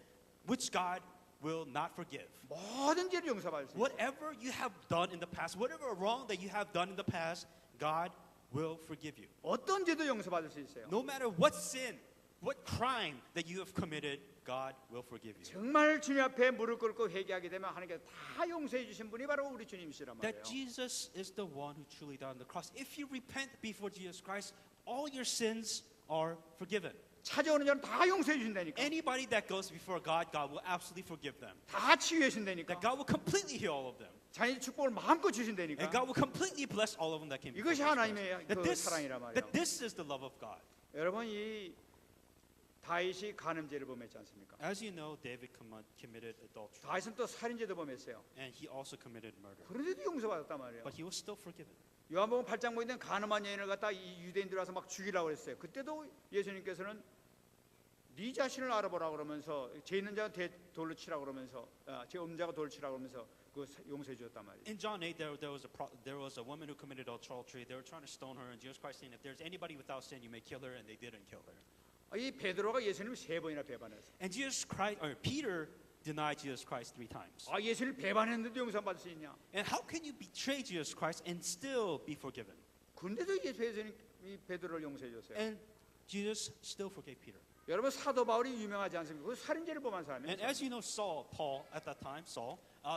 which God will not forgive. 모든 죄를 용서받을 수 있어요. Whatever you have done in the past, whatever wrong that you have done in the past, God will forgive you. 어떤 죄도 용서받을 수 있어요. No matter what sin, what crime that you have committed, God will forgive you. 정말 주님 앞에 무릎 꿇고 회개하게 되면 하나님께서 다 용서해 주신 분이 바로 우리 주님이시란 말이에요. That Jesus is the one who truly died on the cross. If you repent before Jesus Christ, all your sins are forgiven. 찾아오는 자는 다 용서해 주신다니까. Anybody that goes before God, God will absolutely forgive them. 다 치유해 주신다니까. That God will completely heal all of them. 자기 축복을 마음껏 And 주신다니까. God will completely bless all of them that came before 이것이 Jesus 하나님의 Christ. 그 사랑이란 말이에요. That this is the love of God. 여러분 이 다윗이 간음죄를 범했지 않습니까? As you know, David committed adultery. 다윗은 또 살인죄도 범했어요. And he also committed murder. 그런데도 용서받았단 말이에요. But he was still forgiven. 요한복음 8장 보이는 간음한 여인을 갖다 이 유대인들 와서 막 죽이라고 했어요. 그때도 예수님께서는 네 자신을 알아보라 그러면서 죄 있는 자가 돌로 치라 그러면서 죄 없는 자가 돌로 치라 그러면서 그 용서해 주었단 말이에요. In John 8, there was a woman who committed adultery. They were trying to stone her, and Jesus Christ saying, if there's anybody without sin, you may kill her, and they didn't kill her. 이 베드로가 예수님을 3번이나 배반했어요. And Peter denied Jesus Christ 3 times. 예수님을 배반했는데도 용서받을 수 있냐? And how can you betray Jesus Christ and still be forgiven? 근데도 예수님 이 베드로를 용서해 줬어요. And Jesus still forgave Peter. 여러분 사도 바울이 유명하지 않습니까? 그 살인죄를 범한 And 사람이에요. as you know, Paul at that time,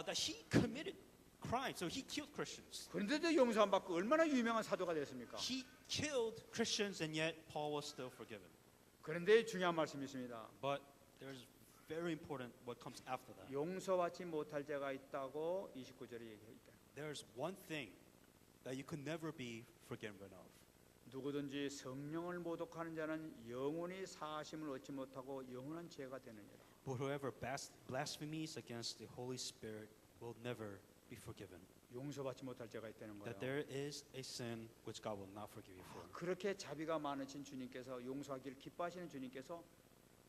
that he committed crime. So he killed Christians. 그런데도 용서 안 받고 얼마나 유명한 사도가 됐습니까? He killed Christians, and yet Paul was still forgiven. 그런데 중요한 말씀이 있습니다. But there's very important what comes after that. 용서받지 못할 죄가 있다고 29절에 얘기했다. There's one thing that you could never be forgiven of. 누구든지 성령을 모독하는 자는 영원히 사하심을 얻지 못하고 영원한 죄가 되느니라. But whoever blasphemies against the Holy Spirit will never be forgiven. 용서받지 못할 죄가 있다는 거예요. That there is a sin which God will not forgive you for. 그렇게 자비가 많으신 주님께서 용서하기를 기뻐하시는 주님께서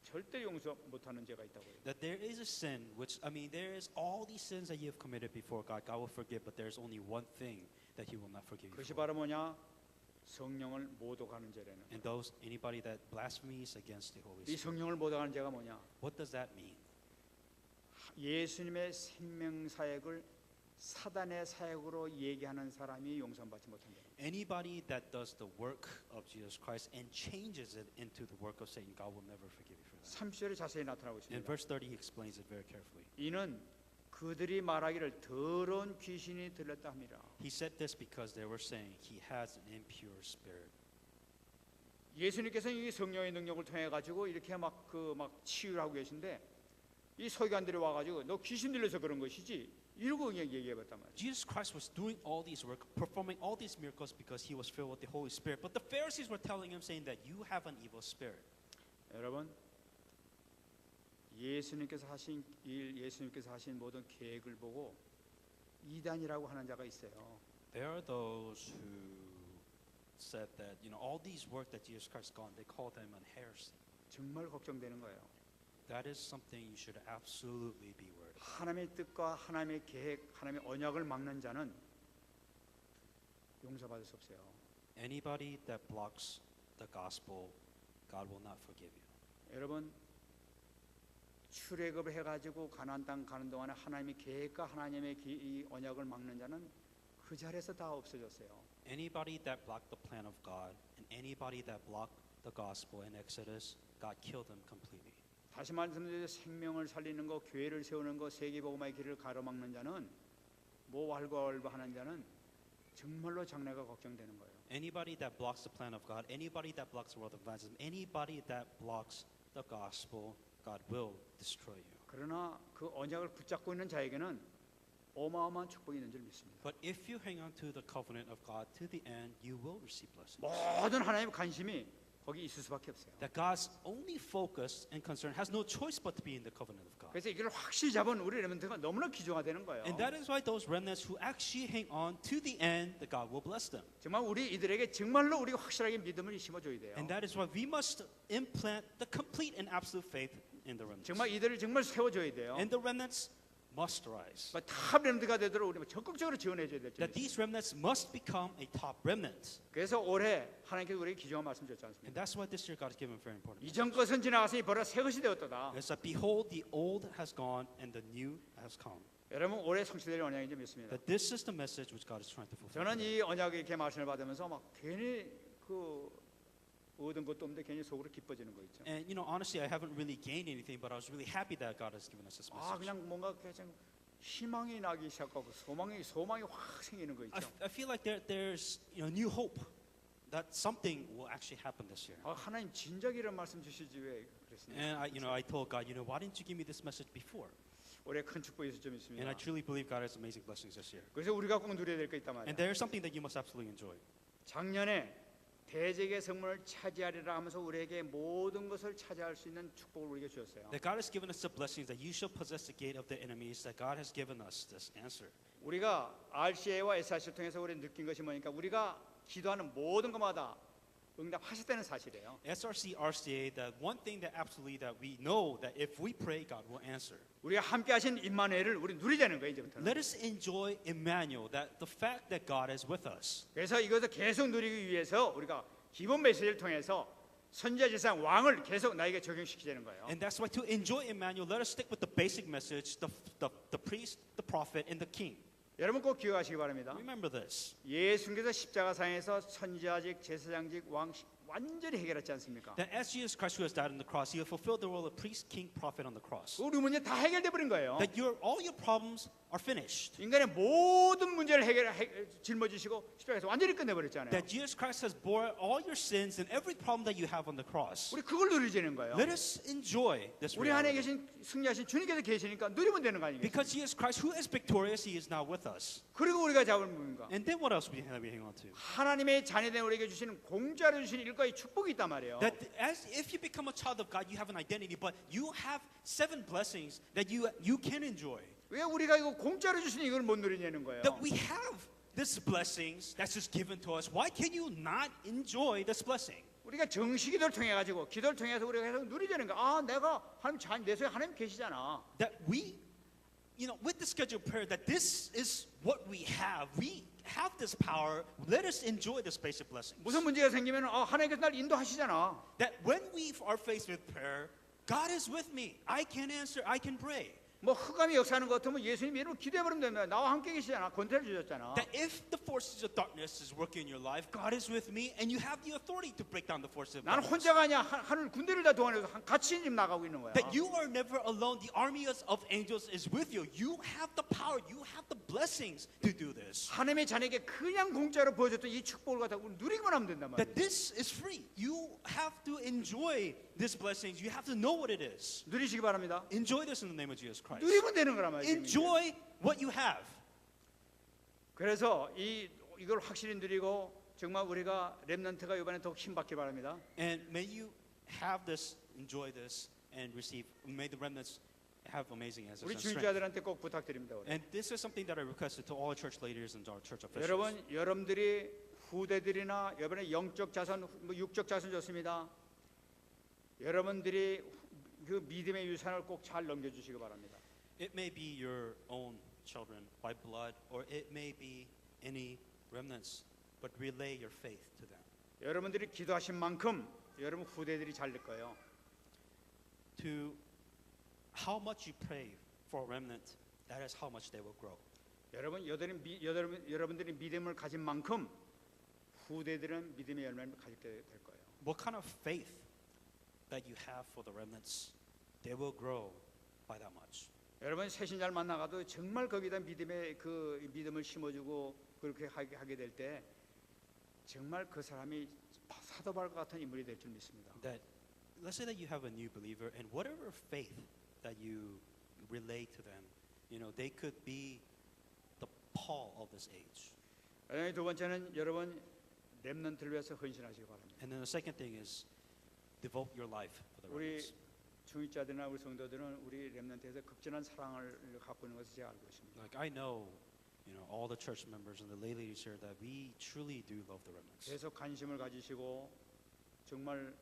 절대 용서 못하는 죄가 있다고 해요. That there is a sin which, I mean, there is all these sins that you have committed before God. God will forgive, but there's only one thing that He will not forgive you 그것이 for. 바로 뭐냐? 성령을 모독하는 죄라는 거예요. And those anybody that blasphemies against the Holy 이 Spirit. 성령을 모독하는 죄가 뭐냐? What does that mean? 예수님의 생명 사역을 사단의 사역으로 얘기하는 사람이 용서받지 못한 죄. Anybody that does the work of Jesus Christ and changes it into the work of Satan, God will never forgive you for that. 30절에 자세히 나타나고 In 있습니다. verse 30, He explains it very carefully. 이는 그들이 말하기를 더러운 귀신이 들렸다 합니다. He said this because they were saying He has an impure spirit. 예수님께서 이 성령의 능력을 통해 가지고 이렇게 막 치유를 하고 계신데 이 서기관들이 와가지고 너 귀신 들려서 그런 것이지 이러고 그냥 얘기해봤단 말이에요. Jesus Christ was doing all these work, performing all these miracles because He was filled with the Holy Spirit. But the Pharisees were telling Him, saying that you have an evil spirit. 여러분, 예수님께서 하신 일, 예수님께서 하신 모든 계획을 보고 이단이라고 하는 자가 있어요. There are those who said that, all these work that Jesus Christ gone, they call them an heresy. 정말 걱정되는 거예요. That is something you should absolutely be worried about. 하나님의 뜻과 하나님의 계획, 하나님의 언약을 막는 자는 용서받을 수 없어요. Anybody that blocks the gospel, God will not forgive you. 여러분, 출애굽을 해가지고 가나안 땅 가는 동안에 하나님의 계획과 하나님의 이 언약을 막는 자는 그 자리에서 다 없어졌어요. Anybody that blocked the plan of God and anybody that blocked the gospel in Exodus, God killed them completely. 다시 말씀드리면 생명을 살리는 거, 교회를 세우는 거, 세계복음화의 길을 가로막는 자는 모활과월하는 자는 정말로 장래가 걱정되는 거예요. Anybody that blocks the plan of God, anybody that blocks the world of evangelism, anybody that blocks the gospel, God will destroy you. 그러나 그 언약을 붙잡고 있는 자에게는 어마어마한 축복이 있는 줄 믿습니다. But if you hang on to the covenant of God to the end, you will receive blessings. 모든 하나님의 관심이 거기 있을 수밖에 없어요. That God's only focus and concern has no choice but to be in the covenant of God. 그래서 이걸 확실히 잡은 우리 레몬트가 너무나 귀중하다는 거예요. And that is why those remnants who actually hang on to the end, that God will bless them. 정말 우리 이들에게 정말로 우리가 확실하게 믿음을 심어줘야 돼요. And that is why we must implant the complete and absolute faith in the remnants. 정말 이들을 정말 세워줘야 돼요. And the remnants must rise. 탑 레몬트가 되도록 우리 적극적으로 지원해줘야 될 That 줄. these remnants must become a top remnant. 그래서 올해 하나님께서 우리에게 귀중한 말씀 주셨지 And 않습니까? that's why this year God has given very important. 이전 것은 지나가서니 보라 새 것이 되었도다. It's that behold, the old has gone and the new has come. 여러분 올해 성취될 언약인지 믿습니다. That this is the message which God is trying to fulfill. 저는 이 언약의 이렇게 말씀을 받으면서 막 괜히 그 얻은 것도 없는데 괜히 속으로 기뻐지는 거 있죠. And honestly, I haven't really gained anything, but I was really happy that God has given us this 아 message. 그냥 뭔가 그냥 희망이 나기 시작하고 소망이 확 생기는 거 있죠. I feel like there's new hope that something will actually happen this year. 아, 하나님 진작 이런 말씀 주시지 왜 그랬습니까? And I told God, why didn't you give me this message before? 올해 큰 축복이 있을 점 And 있습니다. I truly believe God has amazing blessings this year. 그래서 우리가 꼭 누려야 될 거 있단 And 말이야. there is something that you must absolutely enjoy. 작년에 대적의 성문을 차지하리라 하면서 우리에게 모든 것을 차지할 수 있는 축복을 우리에게 주셨어요. That God has given us the blessings that you shall possess the gate of the enemies. That God has given us this answer. 우리가 RCA와 SRC를 통해서 우리 느낀 것이 뭐니까 우리가 기도하는 모든 것마다 응답하셨다는 사실이에요. SRC, RCA, that one thing that absolutely that we know that if we pray, God will answer. 우리가 함께 하신 임마누엘을 우리 누리자는 거예요 이제부터는. Let us enjoy Emmanuel, that the fact that God is with us. 그래서 이것을 계속 누리기 위해서 우리가 기본 메시지를 통해서 선지자 제사장 왕을 계속 나에게 적용시키자는 거예요. And that's why to enjoy Emmanuel, let us stick with the basic message, the priest, the prophet, and the king. 여러분 꼭 기억하시기 바랍니다. Remember this. 예수님께서 십자가상에서 선지자직, 제사장직, 왕 완전히 해결했지 않습니까? That as Jesus Christ who has died on the cross, He has fulfilled the role of priest, king, prophet on the cross. 우리 문제 다 해결돼 버린 거예요. That all your problems are finished. 인간의 모든 문제를 짊어지시고 십자가에서 완전히 끝내버렸잖아요. That Jesus Christ has bore all your sins and every problem that you have on the cross. 우리 그걸 누리자는 거예요. Let us enjoy this 우리 안에 reality. 계신 승리하신 주님께서 계시니까 누리면 되는 거 아니겠어요? Because Jesus Christ, who is victorious, He is now with us. 그리고 우리가 잡을 무엇인가? And then what else we hang on to? 하나님의 자녀된 우리에게 주시는 공짜로 주시는 일과의 축복이 있단 말이에요. That as if you become a child of God, you have an identity, but you have 7 blessings that you can enjoy. 왜 우리가 이거 공짜로 주시는 이걸 못 누리냐는 거예요. That we have these blessings that's just given to us. Why can you not enjoy this blessing? 우리가 정식기도를 통해 가지고 기도를 통해서 우리가 계속 누리자는 거. 아, 내가 하나님 자녀 내 속에 하나님 계시잖아. That we, with the scheduled prayer, that this is what we have. We have this power. Let us enjoy this basic blessing. 무슨 문제가 생기면 하나님께서 날 인도하시잖아. That when we are faced with prayer, God is with me. I can answer. I can pray. 뭐 흑암이 역사하는 것 같으면 예수님 이름으로 기도해버리면 됩니다. 나와 함께 계시잖아. 권세를 주셨잖아. That if the forces of darkness is working in your life, God is with me, and you have the authority to break down the forces of 나는 darkness. 혼자가 아니야. 하늘 군대를 다 동원해서 같이 지금 나가고 있는 거야. That you are never alone. The army of angels is with you. You have the power. You have the blessings to do this. 하나님의 자녀에게 그냥 공짜로 보여줬던 이 축복을 갖다 우리 누리기만 하면 된단 말이야. That this is free. You have to enjoy these blessings. You have to know what it is. 누리시기 바랍니다. Enjoy this in the name of Jesus Christ. 누리면 되는 거란 말이야. Enjoy what you have. 그래서 이걸 확실히 누리고 정말 우리가 렘넌트가 이번에 더 힘받기 바랍니다. And may you have this, enjoy this, and receive. May the remnants have amazing answers 우리 and strength. 주일자들한테 꼭 부탁드립니다. 우리. And this is something that I requested to all church leaders and our church officials. 여러분, 여러분들이 후대들이나 여러분의 영적 자손, 육적 자손 좋습니다. 여러분들이 그 믿음의 유산을 꼭 잘 넘겨주시기 바랍니다. It may be your own children by blood, or it may be any remnants, but relay your faith to them. 여러분들이 기도하신 만큼 여러분 후대들이 잘 될 거예요. To how much you pray for a remnant, that is how much they will grow. 여러분들이 믿음을 가진 만큼 후대들은 믿음의 열매를 가지게 될 거예요. What kind of faith that you have for the remnants, they will grow by that much. 여러분 새신자를 만나가도 정말 거기다 믿음의 그 믿음을 심어주고 그렇게 하게 될 때 정말 그 사람이 사도 바울과 같은 인물이 될 줄 믿습니다. That let's say that you have a new believer, and whatever faith that you relay to them, they could be the Paul of this age. 두 번째는 여러분 렘넌트를 위해서 헌신하시기 바랍니다. And then the second thing is devote your life for the 우리 remnants. 중직자들이나 우리 성도들은 우리 렘넌트에서 극진한 사랑을 갖고 있는 것을 제가 알고 있습니다. Like I know, all the church members and the lay ladies here that we truly do love the remnants. 계속 관심을 가지시고 정말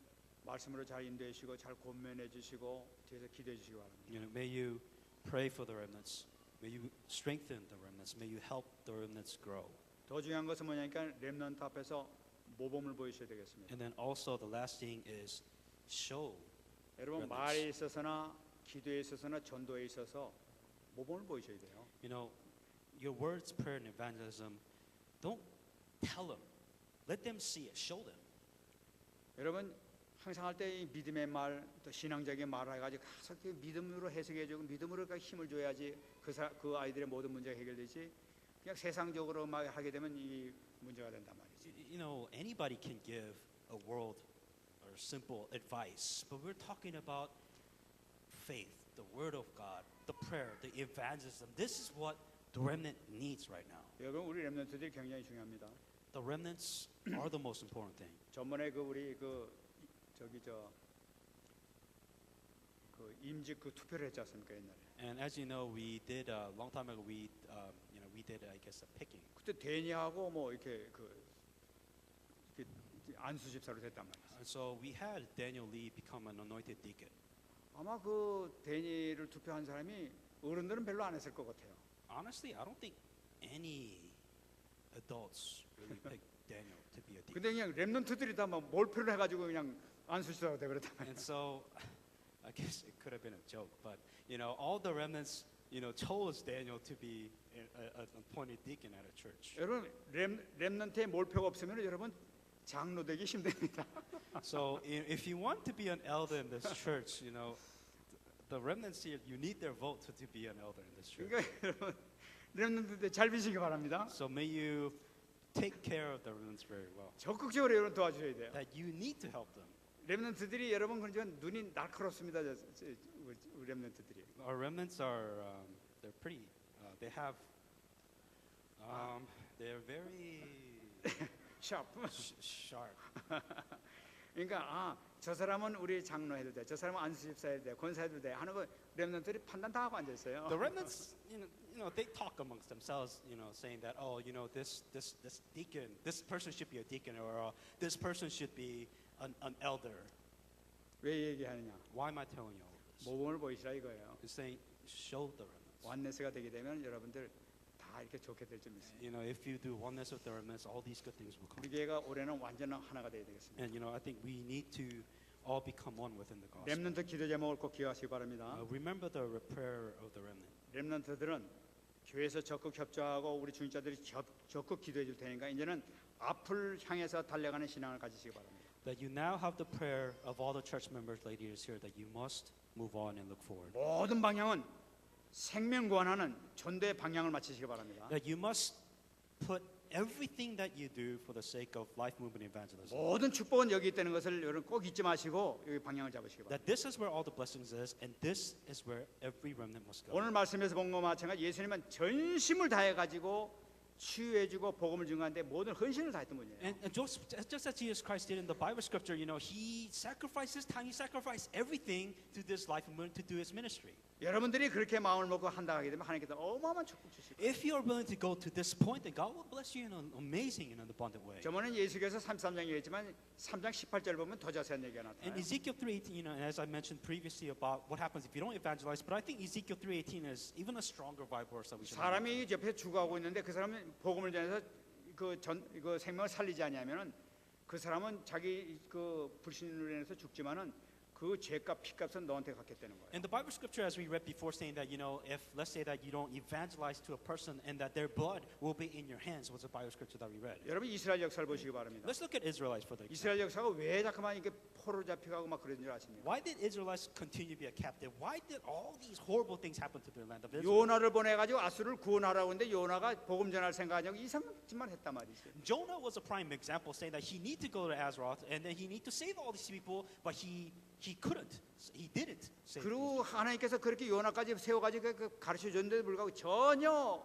말씀으로 잘 인도해 주시고 잘 권면해 주시고 뒤에서 기도해 주시기 바랍니다. May you pray for the remnants. May you strengthen the remnants. May you help the remnants grow. 더 중요한 것은 뭐냐니까 렘넌트 앞에서 모범을 보이셔야 되겠습니다. And then also the last thing is show. 여러분 remnants. 말에 있어서나 기도에 있어서나 전도에 있어서 모범을 보이셔야 돼요. Your words, prayer, and evangelism, don't tell them. Let them see it. Show them. 여러분 항상 할 때 이 믿음의 말, 또 신앙적인 말을 해가지고 가서 그 믿음으로 해석해주고 믿음으로 힘을 줘야지 그 아이들의 모든 문제가 해결되지. 그냥 세상적으로 막 하게 되면 이 문제가 된단 말이지. Anybody can give a world or simple advice, but we're talking about faith, the Word of God, the prayer, the evangelism. This is what the remnant needs right now. 여러분 우리 렘넌트들이 굉장히 중요합니다. The remnants are the most important thing. 전번에 우리 임직 투표를 했지 않습니까 옛날에. And as you know, we did a long time ago. We did, I guess, a picking. 그때 데니하고 뭐 이렇게 안수 집사로 됐단 말이에요. And so we had Daniel Lee become an anointed deacon. 아마 그 데니를 투표한 사람이 어른들은 별로 안 했을 것 같아요. Honestly, I don't think any adults really picked Daniel to be a deacon. 근데 그냥 렘넌트들이 다 막 몰표를 해가지고 그냥 안수 집사가 돼버렸단 말이에요. And so, I guess it could have been a joke, but all the remnants, chose Daniel to be an appointed deacon at a church. 여러분 렘넌트에 몰표가 없으면 여러분 장로 되기 힘듭니다. So, if you want to be an elder in this church, the remnants here, you need their vote to be an elder in this church. 그러니까 여러분 렘넌트들 잘 빚시기 바랍니다. So may you take care of the remnants very well. 적극적으로 여러분 도와주셔야 돼요. That you need to help them. 렘넌트들이 여러분 그저 눈이 날카롭습니다. 렘넌트들이. Our remnants are they're pretty. They have they're very 샤프. sharp. 그러니까 저 사람은 우리 장로 해도 돼. 저 사람은 안수집사 해도 돼. 권사 해도 돼. 하는 거 렘넌트들이 판단 다 하고 앉아 있어요. The remnants, they talk amongst themselves, saying that, this deacon, this person should be a deacon, or this person should be an elder. 왜 얘기하느냐? Why am I telling you all of this? 모범을 보이시라 이거예요. It's saying, show the remnants. 완네스가 되게 되면 여러분들 다 이렇게 좋게 될 줄 믿습니다. If you do oneness with the remnants, all these good things will come. 우리 교회가 올해는 완전 하나가 되어야 되겠습니다. And I think we need to all become one within the gospel. 렘넌트 기도 제목을 꼭 기억하시기 바랍니다. Remember the prayer of the remnant. 렘넌트들은 교회에서 적극 협조하고 우리 중직자들이 적극 기도해 줄 테니까 이제는 앞을 향해서 달려가는 신앙을 가지시기 바랍니다. That you now have the prayer of all the church members, ladies here, that you must move on and look forward. 모든 방향은 생명 구원하는 전도의 방향을 맞추시기 바랍니다. That you must put everything that you do for the sake of life movement evangelism. 모든 축복은 여기 있다는 것을 여러분 꼭 잊지 마시고 여기 방향을 잡으시기 바랍니다. That this is where all the blessings is, and this is where every remnant must go. 오늘 말씀에서 본 것과 마찬가지 예수님은 전심을 다해 가지고 치유해주고 복음을 증거하는데 모든 헌신을 다했던 분이에요. And just as Jesus Christ did in the Bible scripture, he sacrificed his time, he sacrificed everything to this life movement to do his ministry. 여러분들이 그렇게 마음을 먹고 한다 하게 되면 하나님께서 어마어마한 축복 주실 거예요. If you are willing to go to this point, then God will bless you in an amazing and an abundant way. 저번에 예수께서 33장 얘기했지만 3장 18절 보면 더 자세한 얘기가 And 나타나요. Ezekiel 3:18, and as I mentioned previously about what happens if you don't evangelize, but I think Ezekiel 3:18 is even a stronger Bible verse that we should. 사람이 옆에 죽어가고 있는데 그 사람은 복음을 전해서 그 생명을 살리지 않냐면은 그 사람은 자기 그 불신으로 인해서 죽지만은 그 죄값 피값은 너한테 갖겠다는 거예요. And the Bible scripture, as we read before, saying that if let's say that you don't evangelize to a person and that their blood will be in your hands, was the Bible scripture that we read. 여러분 이스라엘 역사를 보시기 바랍니다. Let's look at Israelites for the example. 이스라엘 역사가 왜 자꾸만 이렇게 포로 잡혀가고 막 그런 줄 아십니까? Why did Israelites continue to be a captive? Why did all these horrible things happen to the land of Israel? 요나를 보내가지고 아수를 구원하라고 했는데 요나가 복음 전할 생각하냐고 이상한 짓만 했단 말이죠. Jonah was a prime example, saying that he need to go to Azeroth and then he need to save all these people, but he couldn't. He didn't save them. 그리고 하나님께서 그렇게 요나까지 세워가지고 가르쳐 줬는데도 불구하고 전혀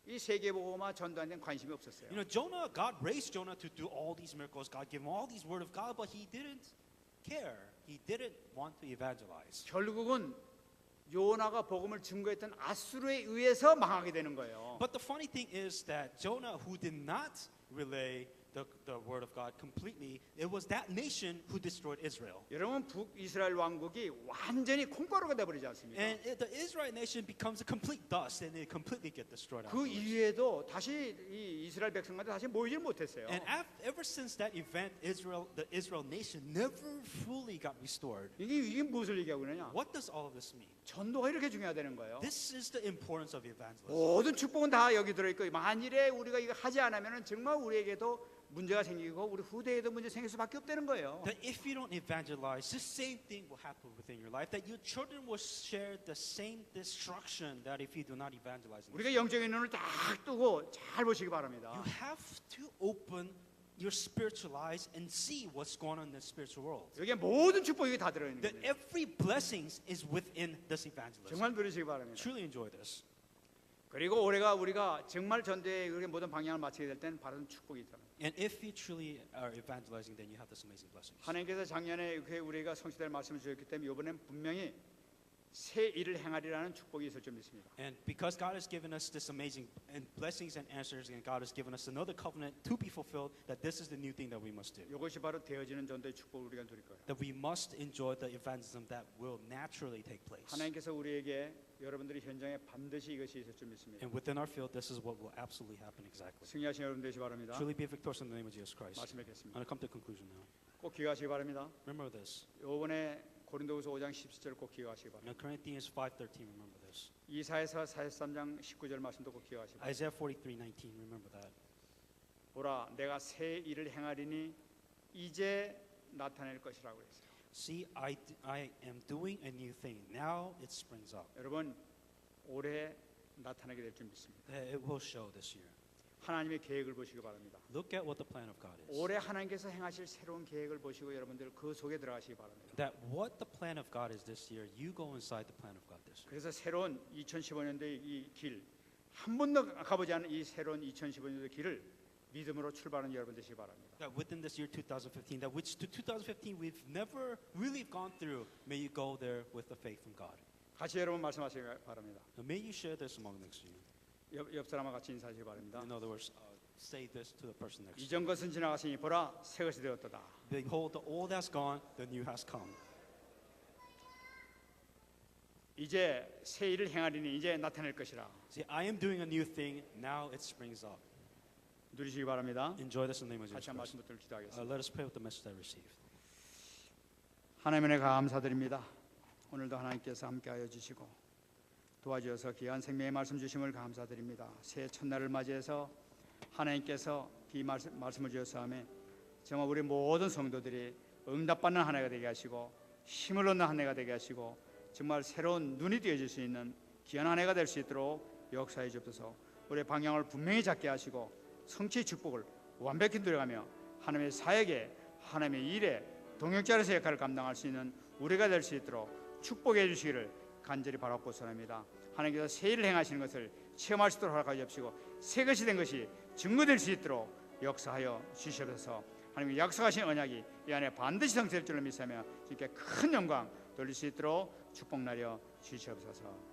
이 세계복음화 전도하는 데는 관심이 없었어요. Jonah, God raised Jonah to do all these miracles. God gave him all these word of God, but he didn't care. He didn't want to evangelize. 결국은 요나가 복음을 증거했던 아수르에 의해서 망하게 되는 거예요. But the funny thing is that Jonah, who did not relay the word of God completely, it was that nation who destroyed Israel. 여러분 북이스라엘 왕국이 완전히 콩가루가 돼버리지 않습니까? And the Israel nation becomes a complete dust, and they completely get destroyed. 그 afterwards. 이후에도 다시 이 이스라엘 백성한테 다시 모이질 못했어요. And ever since that event, the Israel nation never fully got restored. 이게 무엇을 얘기하고 있느냐? What does all of this mean? 전도가 이렇게 중요하다는 거예요. This is the importance of evangelism. 모든 축복은 다 여기 들어있고 만일에 우리가 이거 하지 않으면 정말 우리에게도 문제가 생기고 우리 후대에도 문제 생길 수밖에 없다는 거예요. That if you don't evangelize, the same thing will happen within your life. That your children will share the same destruction that if you do not evangelize. 우리가 영적인 눈을 딱 뜨고 잘 보시기 바랍니다. You have to open your spiritual eyes and see what's going on in the spiritual world. 여기에 모든 축복이 다 들어있는 That 거예요. every blessing is within this evangelism. 정말 누리시기 바랍니다. Truly enjoy this. 그리고 올해가 우리가 정말 전도의 모든 방향을 맞추게 될 때는 바로 축복이 있잖아요. And if you truly are evangelizing, then you have this amazing blessings. 하나님께서 작년에 이렇게 우리가 성취될 말씀을 주셨기 때문에 이번엔 분명히 새 일을 행하리라는 축복이 있을 줄 믿습니다. And because God has given us this amazing and blessings and answers, and God has given us another covenant to be fulfilled, that this is the new thing that we must do. 이것이 바로 되어지는 전도의 축복을 우리가 누릴 거예요. That we must enjoy the evangelism that will naturally take place. 하나님께서 우리에게 여러분들이 현장에 반드시 이것이 있을 줄 믿습니다. And within our field, this is what will absolutely happen exactly. 승리하신 여러분 되시기 바랍니다. Truly be victorious in the name of Jesus Christ. 말씀 I'm 뵙겠습니다. going to come to a conclusion now. 꼭 기억하시기 바랍니다. Remember this. 이번에 고린도후서 5장 17절 꼭 기억하시기 바랍니다. Now, Corinthians 5:13, remember this. 이사야서 43장 19절 말씀도 꼭 기억하시기 바랍니다. Isaiah 43:19, remember that. 보라 내가 새 일을 행하리니 이제 나타낼 것이라고 했어요. See, I am doing a new thing. Now it springs up. 여러분 올해 나타나게 될 줄 믿습니다. It will show this year. 하나님의 계획을 보시기 바랍니다. Look at what the plan of God is. 올해 하나님께서 행하실 새로운 계획을 보시고 여러분들 그 속에 들어가시기 바랍니다. That what the plan of God is this year, you go inside the plan of God this year. 그래서 새로운 2015년도의 이 길, 한 번도 가보지 않은 이 새로운 2015년도의 길을 믿음으로 출발하는 여러분 되시기 바랍니다. That within this year 2015, that which to 2015 we've never really gone through, may you go there with the faith in God. 같이 여러분 말씀하시기 바랍니다. And may you share this among next year. 옆 사람과 같이 인사하시기 바랍니다. In other words, say this to the person next to you. 이전 것은 지나갔으니 보라 새 것이 되었도다. Behold, the old has gone, the new has come. 이제 새 일을 행하리니 이제 나타낼 것이라. See, I am doing a new thing, now it springs up. 누리시기 바랍니다. Enjoy this in the name of 같이 Jesus 한 Christ. 말씀 붙들고 기도하겠습니다. Let us pray with the message I received. 하나님의 은혜 감사드립니다. 오늘도 하나님께서 함께하여 주시고 도와주셔서 귀한 생명의 말씀 주심을 감사드립니다. 새해 첫날을 맞이해서 하나님께서 이 말씀을 주셨사오매 정말 우리 모든 성도들이 응답받는 한 해가 되게 하시고 힘을 얻는 한 해가 되게 하시고 정말 새로운 눈이 띄어질 수 있는 귀한 한 해가 될 수 있도록 역사해 주옵소서. 우리의 방향을 분명히 잡게 하시고 성취의 축복을 완벽히 누려가며 하나님의 사역에 하나님의 일에 동역자로서 역할을 감당할 수 있는 우리가 될 수 있도록 축복해 주시기를 간절히 바라고 선합니다. 하나님께서 새 일을 행하시는 것을 체험할 수 있도록 허락하여 주시고 새 것이 된 것이 증거될 수 있도록 역사하여 주시옵소서. 하나님의 약속하신 언약이 이 안에 반드시 성취될 줄로 믿사며 주께 큰 영광 돌릴 수 있도록 축복 나려 주시옵소서.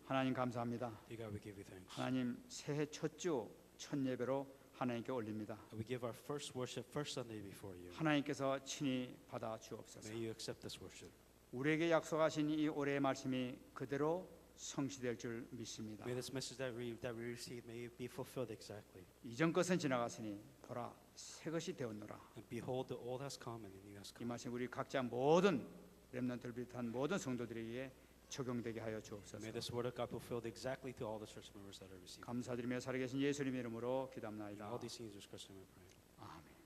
하나님 감사합니다. Dear God, we give you thanks. 하나님 새해 첫 주 첫 예배로 하나님께 올립니다. We give our first worship, first Sunday before you. 하나님께서 친히 받아 주옵소서. May you accept this worship. 우리에게 약속하신 이 올해의 말씀이 그대로 성취될 줄 믿습니다. May this message that we receive, may it be fulfilled exactly. 이전 것은 지나갔으니 보라 새 것이 되었노라. And behold, the old has come and the new has 이 come. 말씀 우리 각자 모든 렘넌트를 비롯한 모든 성도들에게 적용되게 하여 주옵소서. May this word of God be fulfilled exactly to all the church members that are receiving. 감사드리며 살아계신 예수님 이름으로 In 기도합나이다. all these things, Jesus Christ, we pray. 아멘.